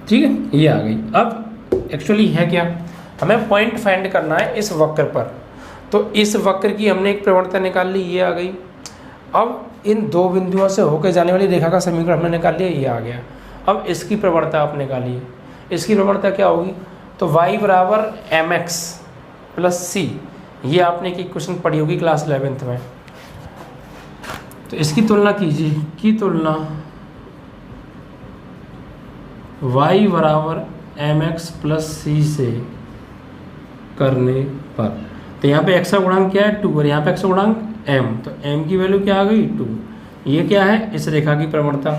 ठीक है, ये आ गई। अब एक्चुअली है क्या, हमें पॉइंट फाइंड करना है इस वक्र पर, तो इस वक्र की हमने एक प्रवणता निकाल ली, ये आ गई। अब इन दो बिंदुओं से होकर जाने वाली रेखा का समीकरण हमने निकाल लिया, ये आ गया। अब इसकी प्रवणता आप निकालिए, इसकी प्रवणता क्या होगी, तो y बराबर mx प्लस c, ये आपने एक क्वेश्चन पढ़ी होगी क्लास 11th में। तो इसकी तुलना कीजिए, की तुलना y बराबर mx प्लस c से करने पर, तो यहाँ पे x का गुणांक क्या है 2 और यहाँ पे x का गुणांक m, तो m की वैल्यू क्या आ गई 2, ये क्या है इस रेखा की प्रवणता,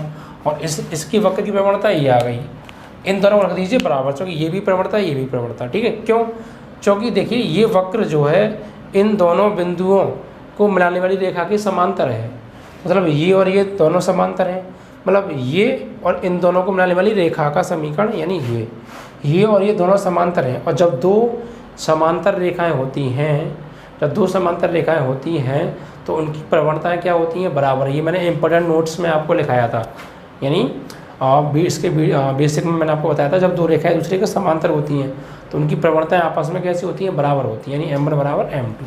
और इसकी वक्र की प्रवणता ये आ गई। इन दोनों को रख दीजिए बराबर, क्योंकि ये भी प्रवणता ये भी प्रवणता, ठीक है। क्यों, क्योंकि देखिए ये वक्र जो है इन दोनों बिंदुओं को मिलाने वाली रेखा के समांतर है, मतलब ये और ये दोनों समांतर हैं, मतलब ये और इन दोनों को मिलाने वाली रेखा का समीकरण, यानी ये और ये दोनों समांतर हैं। और जब दो समांतर रेखाएं होती हैं, तो उनकी प्रवणताएं क्या होती हैं, बराबर। ये मैंने इंपॉर्टेंट नोट्स में आपको लिखाया था, यानी इसके बेसिक में मैंने आपको बताया था, जब दो रेखाएं दूसरे के समांतर होती हैं तो उनकी प्रवणताएं आपस में कैसी होती हैं, बराबर होती हैं, यानी m1 बराबर m2,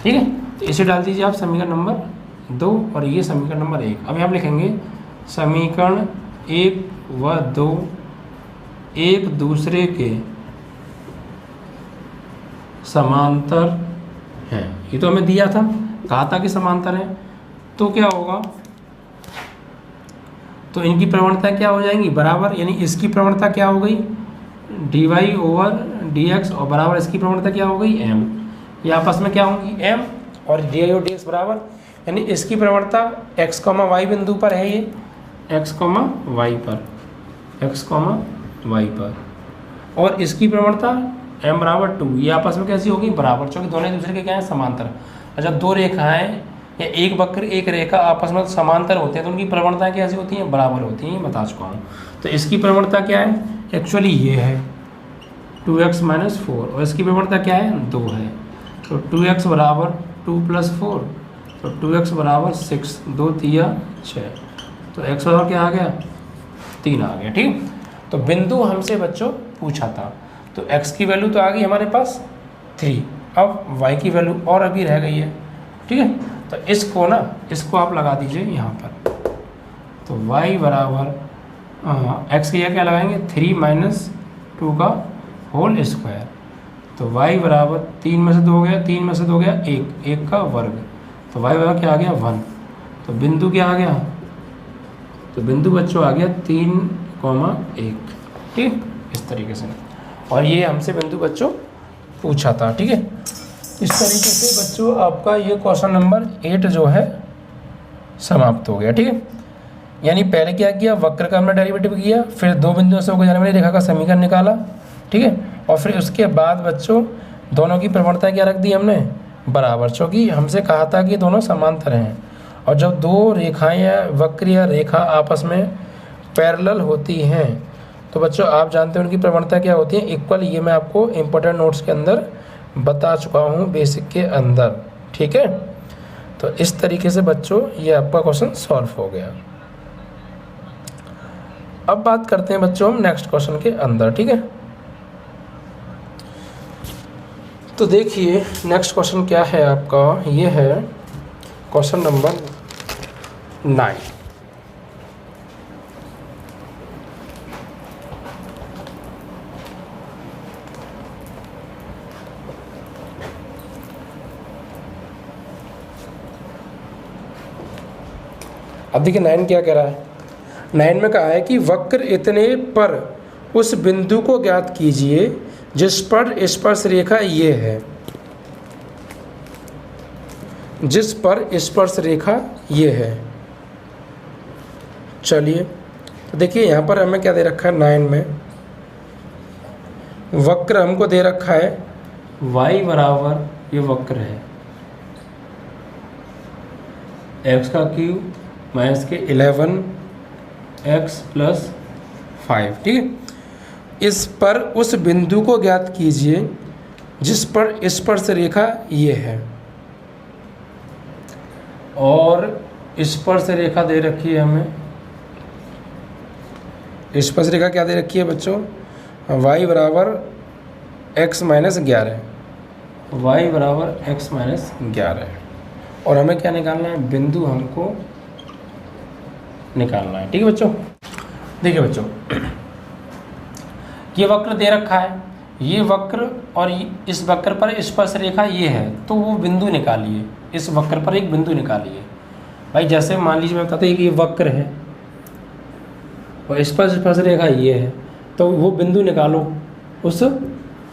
ठीक है। तो इसे डाल दीजिए आप समीकरण नंबर 2 और ये समीकरण नंबर 1। अब यहाँ आप लिखेंगे समीकरण 1 व 2 एक दूसरे के समांतर हैं, ये तो हमें दिया था, कहा था कि समांतर है, तो क्या होगा, तो इनकी प्रवणता क्या हो जाएंगी, बराबर, यानी इसकी प्रवणता क्या हो गई dy ओवर dx और बराबर इसकी प्रवणता क्या हो गई m, ये आपस में क्या होंगी m और dy और dx बराबर, यानी इसकी प्रवणता x, y बिंदु पर है, ये x, y पर, और इसकी प्रवणता m बराबर 2, ये आपस में कैसी होगी, बराबर, क्योंकि दोनों एक दूसरे के क्या है समांतर। और जब दो रेखाएं या एक वक्र एक रेखा आपस में समांतर होते हैं तो उनकी प्रवणताएं कैसी होती हैं, बराबर होती हैं, बता चुका हूँ। तो इसकी प्रवणता क्या है, एक्चुअली ये है 2x माइनस 4 और इसकी प्रवणता क्या है 2 है, तो 2x बराबर 2 प्लस 4, तो 2x बराबर 6, 2 3 6, तो x बराबर क्या आ गया 3 आ गया, ठीक। तो बिंदु हमसे बच्चों पूछा था, तो x की वैल्यू तो आ गई हमारे पास 3, अब y की वैल्यू और अभी रह गई है, ठीक है। तो इसको आप लगा दीजिए यहाँ पर, तो y बराबर x की जगह क्या लगाएंगे 3 माइनस 2 का होल स्क्वायर, तो y बराबर 3 में से 2 हो गया, 3 में से 2 हो गया 1 का वर्ग, तो y बराबर क्या आ गया 1, तो बिंदु क्या आ गया, तो बिंदु बच्चों आ गया 3,1, ठीक, इस तरीके से। और ये हमसे बिंदु बच्चों पूछा था, ठीक है। इस तरीके से बच्चों आपका ये क्वेश्चन नंबर 8 जो है समाप्त हो गया, ठीक है। यानी पहले क्या किया, वक्र का हमने डेरिवेटिव किया, फिर दो बिंदुओं से होकर जाने वाली रेखा का समीकरण निकाला, ठीक है, और फिर उसके बाद बच्चों दोनों की प्रवणता क्या रख दी हमने, बराबर, क्योंकि हमसे कहा था कि दोनों समांतर हैं। और जब दो रेखाएं या वक्र या रेखा आपस में पैरेलल होती हैं तो बच्चों आप जानते हैं उनकी प्रवणता क्या होती है, इक्वल। ये मैं आपको इम्पोर्टेंट नोट्स के अंदर बता चुका हूँ बेसिक के अंदर, ठीक है। तो इस तरीके से बच्चों ये आपका क्वेश्चन सॉल्व हो गया। अब बात करते हैं बच्चों हम नेक्स्ट क्वेश्चन के अंदर, ठीक है। तो देखिए नेक्स्ट क्वेश्चन क्या है आपका, ये है क्वेश्चन नंबर 9। अब देखिए 9 क्या कह रहा है। 9 में कहा है कि वक्र इतने पर उस बिंदु को ज्ञात कीजिए जिस पर स्पर्श रेखा ये है, जिस पर स्पर्श रेखा ये है। चलिए तो देखिए यहाँ पर हमें क्या दे रखा है 9 में, वक्र हमको दे रखा है y बराबर, ये वक्र है x का क्यूब माइनस के 11x प्लस 5, ठीक है। इस पर उस बिंदु को ज्ञात कीजिए जिस पर स्पर्श रेखा ये है, और स्पर्श रेखा दे रखी है हमें, स्पर्श रेखा क्या दे रखी है बच्चों, y बराबर x माइनस 11, y बराबर x माइनस 11, और हमें क्या निकालना है, बिंदु हमको निकालना है, ठीक है बच्चों। देखिए बच्चों ये वक्र दे रखा है, ये वक्र और इस वक्र पर स्पर्श रेखा ये है, तो वो बिंदु निकालिए, इस वक्र पर एक बिंदु निकालिए। भाई जैसे मान लीजिए मैं बताता हूँ कि ये वक्र है और स्पर्श रेखा ये है, तो वो बिंदु निकालो उस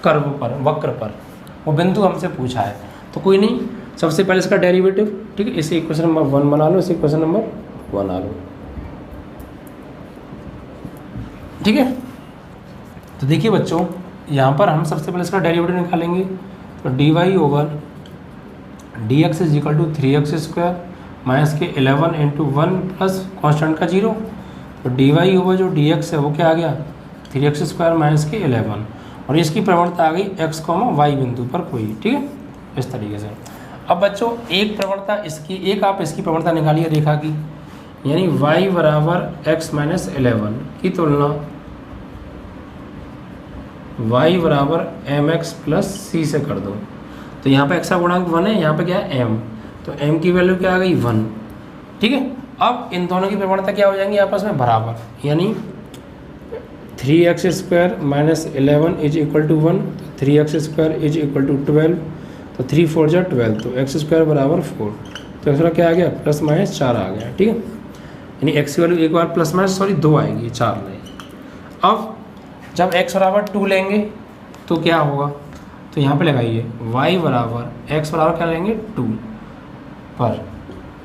कर्व पर, वक्र पर, वो बिंदु हमसे पूछा है। तो कोई नहीं, सबसे पहले इसका डेरिवेटिव, ठीक है, इसे इक्वेशन नंबर 1 बना लो, इसे इक्वेशन नंबर 1 बना लो, ठीक है। तो देखिए बच्चों यहाँ पर हम सबसे पहले इसका डेरिवेटिव निकालेंगे, तो dy over dx is equal to 3x square minus के 11 इंटू 1 प्लस कॉन्स्टेंट का 0, तो dy ओवर जो dx है वो क्या आ गया 3x स्क्वायर माइनस के 11, और इसकी प्रवणता आ गई x, y बिंदु पर कोई, ठीक है, इस तरीके से। अब बच्चों एक प्रवणता इसकी, एक आप इसकी प्रवणता निकालिए रेखा की, यानी y बराबर x माइनस 11 की तुलना y बराबर mx प्लस c से कर दो। तो यहाँ पे x का गुणांक 1 है, यहाँ पे क्या है m, तो m की वैल्यू क्या आ गई 1, ठीक है। अब इन दोनों की प्रवणता क्या हो जाएंगी आपस में बराबर, यानी 3x square minus 11 is equal to 1, 3x square is equal to 12, तो 3 4 जा 12, तो x स्क्वायर बराबर 4, तो एक्स्ट्रा क्या आ गया प्लस माइनस 4 आ गया, ठीक है। यानी x की वैल्यू एक बार प्लस माइनस 2 आएगी, 4 नहीं। अब जब x बराबर 2 लेंगे तो क्या होगा, तो यहाँ पे लगाइए y बराबर x बराबर क्या लेंगे 2 पर,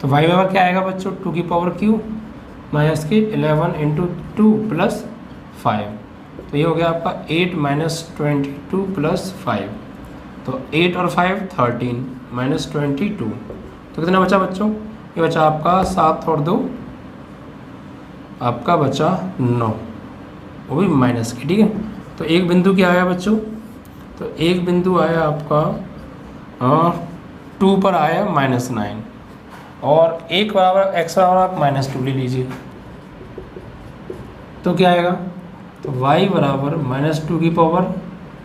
तो y बराबर क्या आएगा बच्चों 2 की पावर क्यू माइनस के 11 इंटू 2 प्लस 5, तो ये हो गया आपका 8 माइनस 22 प्लस 5, तो 8 और 5 13 माइनस 22, तो कितना बचा बच्चों, ये बचा आपका 7 और 2 आपका बचा 9, वो भी माइनस की, ठीक है। तो एक बिंदु क्या आया बच्चों, तो एक बिंदु आया आपका 2 पर आया -9, और एक बराबर x बराबर आप -2 ले लीजिए, तो क्या आएगा, तो y बराबर -2 की power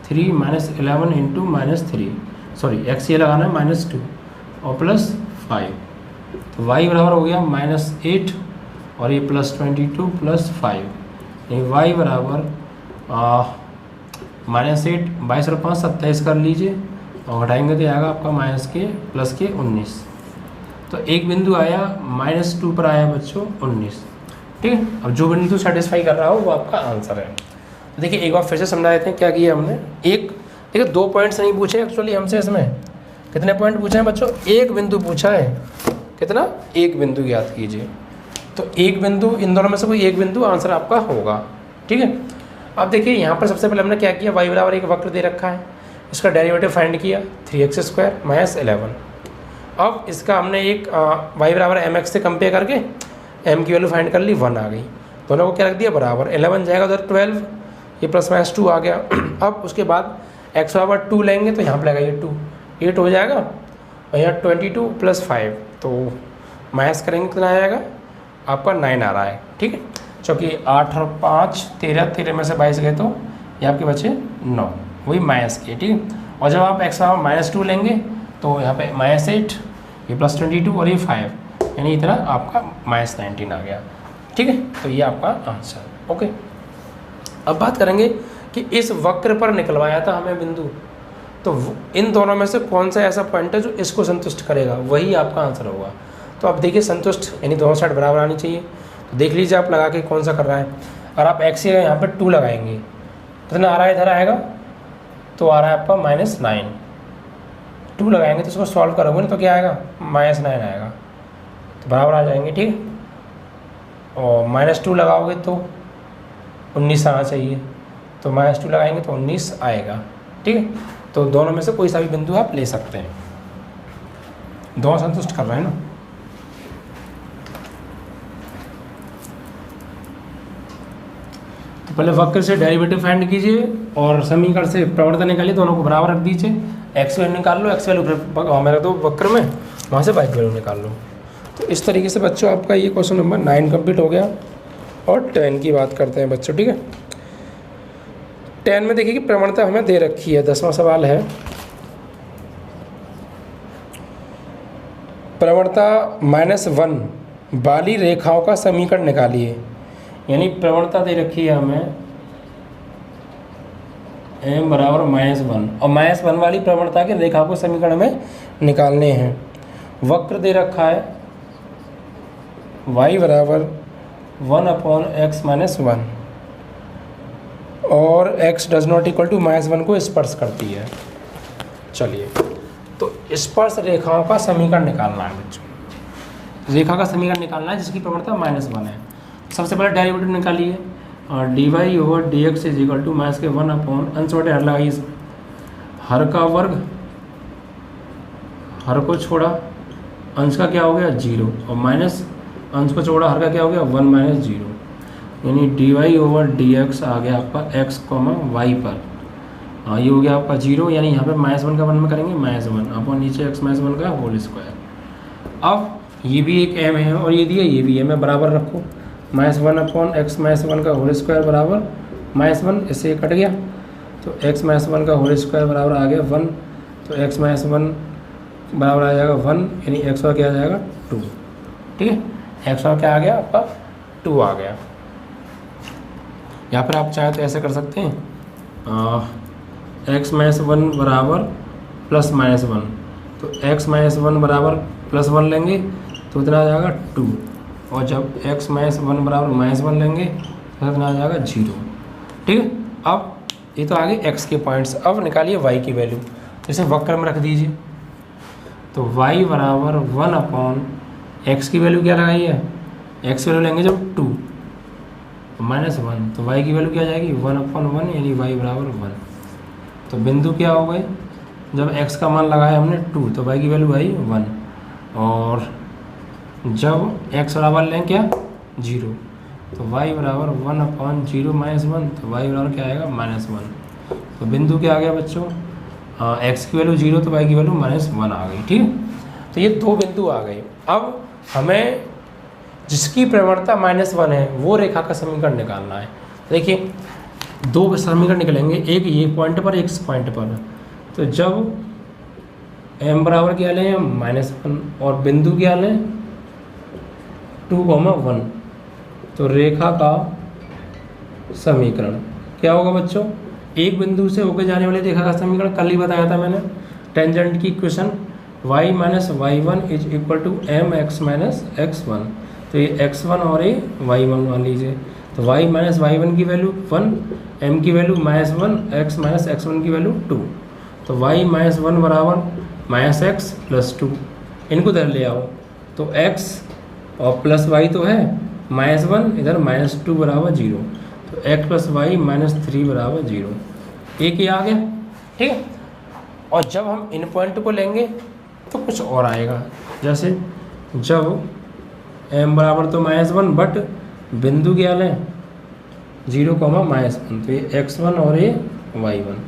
3 minus 11 into -3, sorry x ये लगाना है -2 और प्लस 5, तो y बराबर हो गया -8 और ये प्लस 22 प्लस 5, y बराबर -8, 22 और 5 27 कर लीजिए, और घटाएंगे तो आएगा आपका माइनस के प्लस के 19, तो एक बिंदु आया -2 पर आया बच्चों 19, ठीक है। अब जो बिंदु सेटिस्फाई कर रहा हो वो आपका आंसर है। तो देखिए एक बार फिर से समझा देते हैं क्या किया हमने। एक देखिए 2 पॉइंट्स नहीं पूछे एक्चुअली हमसे, इसमें कितने पॉइंट पूछे हैं बच्चों, एक बिंदु पूछा है, कितना, एक बिंदु याद कीजिए, तो एक बिंदु, इन दोनों में से कोई एक बिंदु आंसर आपका होगा, ठीक है। अब देखिए यहाँ पर सबसे पहले हमने क्या किया, y बराबर एक वक्र दे रखा है, इसका डेरिवेटिव फाइंड किया 3x स्क्वायर माइनस 11, अब इसका हमने एक y बराबर mx से कंपेयर करके m की वैल्यू फाइंड कर ली, 1 आ गई, दोनों को क्या रख दिया बराबर, 11 जाएगा उधर 12, ये प्लस माइनस 2 आ गया। अब उसके बाद x बराबर 2 लेंगे तो यहाँ पर लगाइए 2, 8 हो जाएगा, और यहाँ 22 प्लस 5, तो माइनस करेंगे कितना आएगा आपका 9 आ रहा है, ठीक है, क्योंकि 8 और 5 13, 13 में से 22 गए तो ये आपके बचे 9, वही माइनस के, ठीक है। और जब आप एक्स बराबर -2 लेंगे तो यहाँ पे -8, ये +22 और ये 5, यानी इतना आपका -19 आ गया। ठीक है, तो ये आपका आंसर। ओके, अब बात करेंगे कि इस वक्र पर निकलवाया था हमें बिंदु, तो इन दोनों में से कौन सा ऐसा पॉइंट है जो इसको संतुष्ट करेगा, वही आपका आंसर होगा। तो अब देखिए संतुष्ट यानी दोनों साइड बराबर आनी चाहिए। तो देख लीजिए आप लगा के कौन सा कर रहा है। अगर आप एक्स यहाँ पर 2 लगाएंगे तो कितना आ रहा है, इधर आएगा तो आ रहा है आपका -9। 2 लगाएंगे तो इसको सॉल्व करोगे ना तो क्या आएगा, -9 आएगा, तो बराबर आ जाएंगे। ठीक है, और -2 लगाओगे तो 19 आना चाहिए, तो -2 लगाएंगे तो 19 आएगा। ठीक है, तो दोनों में से कोई सा भी बिंदु आप ले सकते हैं, दोनों संतुष्ट कर रहे हैं ना। तो पहले वक्र से डेरिवेटिव फाइंड कीजिए और समीकरण से प्रवणता निकालिए, दोनों को बराबर रख दीजिए। एक्स वैल्यू निकाल लो, एक्स वैल्यू मेरा तो वक्र में, वहाँ से वाई वैल्यू निकाल लो। तो इस तरीके से बच्चों आपका ये क्वेश्चन नंबर 9 कंप्लीट हो गया। और 10 की बात करते हैं बच्चों। ठीक है, 10 में देखिए कि प्रवणता हमें दे रखी है। 10वां सवाल है, प्रवणता -1 वाली रेखाओं का समीकरण निकालिए। यानी प्रवणता दे रखी है हमें m बराबर -1 और -1 वाली प्रवणता के रेखा को समीकरण में निकालने हैं। वक्र दे रखा है y बराबर 1/x-1 और x does not equal to -1 को स्पर्श करती है। चलिए, तो स्पर्श रेखाओं का समीकरण निकालना है बच्चों। रेखा का समीकरण निकालना है जिसकी प्रवणता -1 है। सबसे पहले डेरिवेटिव निकालिए, और dy/dx इज इक्वल टू -1 अंश बटे हर लगाइए, हर का वर्ग, हर को छोड़ा, अंश का क्या हो गया 0 और माइनस अंश को छोड़ा, हर का क्या हो गया 1 - 0, यानी dy/dx आ गया आपका x, y पर। ये हो गया आपका 0, यानी यहाँ पे -1 का 1 में करेंगे -1 अपन नीचे x -1 का होल स्क्वायर। अब ये भी एक m है और ये दिया, ये भी m है, बराबर रखो। -1/x -1 का होल स्क्वायर बराबर -1, इससे कट गया तो x -1 का होल स्क्वायर बराबर आ गया 1, तो x -1 बराबर आ जाएगा 1, यानी x का क्या आ जाएगा 2। ठीक है, x का क्या आ गया आपका 2 आ गया। यहाँ पर आप चाहे तो ऐसे कर सकते हैं, x -1 बराबर +-1, तो x -1 बराबर +1 लेंगे तो इतना आ जाएगा 2, और जब x -1 बराबर -1 लेंगे तो इतना आ जाएगा 0। ठीक है, अब ये तो आगे x के पॉइंट्स। अब निकालिए y की वैल्यू, तो इसे वक्र में रख दीजिए। तो y बराबर 1/x की वैल्यू क्या लगाई है, x वैल्यू लेंगे जब 2 -1, तो y की वैल्यू क्या आ जाएगी 1/1, यानी y बराबर 1। तो बिंदु क्या हो गए, जब x का मान लगाया हमने 2 तो y की वैल्यू आई 1, और जब x बराबर लें क्या 0, तो y बराबर 1/0 -1, तो y बराबर क्या आएगा -1। तो बिंदु क्या आ गया बच्चों, x की वैल्यू 0 तो y की वैल्यू -1 आ गई। ठीक है, तो ये 2 बिंदु आ गए। अब हमें जिसकी प्रवणता -1 है वो रेखा का समीकरण निकालना है। देखिए 2 समीकरण निकलेंगे, एक ये पॉइंट पर, एक इस पॉइंट पर। तो जब m बराबर क्या लें -1 और बिंदु क्या लें 2,1, तो रेखा का समीकरण क्या होगा बच्चों, एक बिंदु से होकर जाने वाली रेखा का समीकरण कल ही बताया था मैंने, टेंजेंट की equation y - y1 is equal to mx - x1। तो ये x1 और ये y1 मान लीजिए। तो y - y1 की वैल्यू 1, m की वैल्यू -1, x - x1 की वैल्यू 2। तो y - 1 बराबर -x + 2, इनको इधर ले आओ, तो x और प्लस y तो है -1, इधर -2 बराबर 0, तो x + y -3 बराबर 0। एक ही आ गया। ठीक है, और जब हम इन पॉइंट को लेंगे तो कुछ और आएगा, जैसे जब m बराबर तो -1 बट बिंदु क्या लें 0, -1, तो ये x1 और ये y1,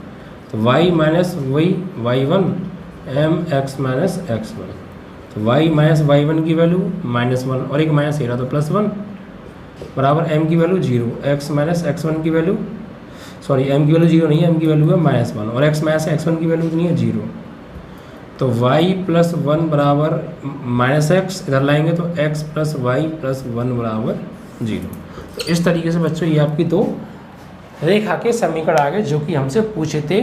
तो y - y1 mx - x1, तो y - y1 की वैल्यू -1 और एक माइनस ही रहा तो +1 बराबर m की वैल्यू 0, x - x1 की वैल्यू सॉरी m की वैल्यू 0 नहीं है, m की वैल्यू है -1 और x माइनस x1 की वैल्यू कितनी है 0। तो y + 1 बराबर -x, इधर लाएंगे तो x + y + 1 बराबर 0। तो इस तरीके से बच्चों ये आपकी दो रेखा के समीकरण आ गए जो कि हमसे पूछे थे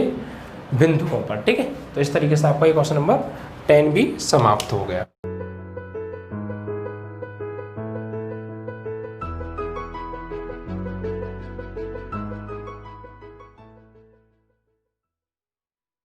बिंदुओं पर। ठीक है, तो इस तरीके से आपका ये क्वेश्चन नंबर 10 भी समाप्त हो गया।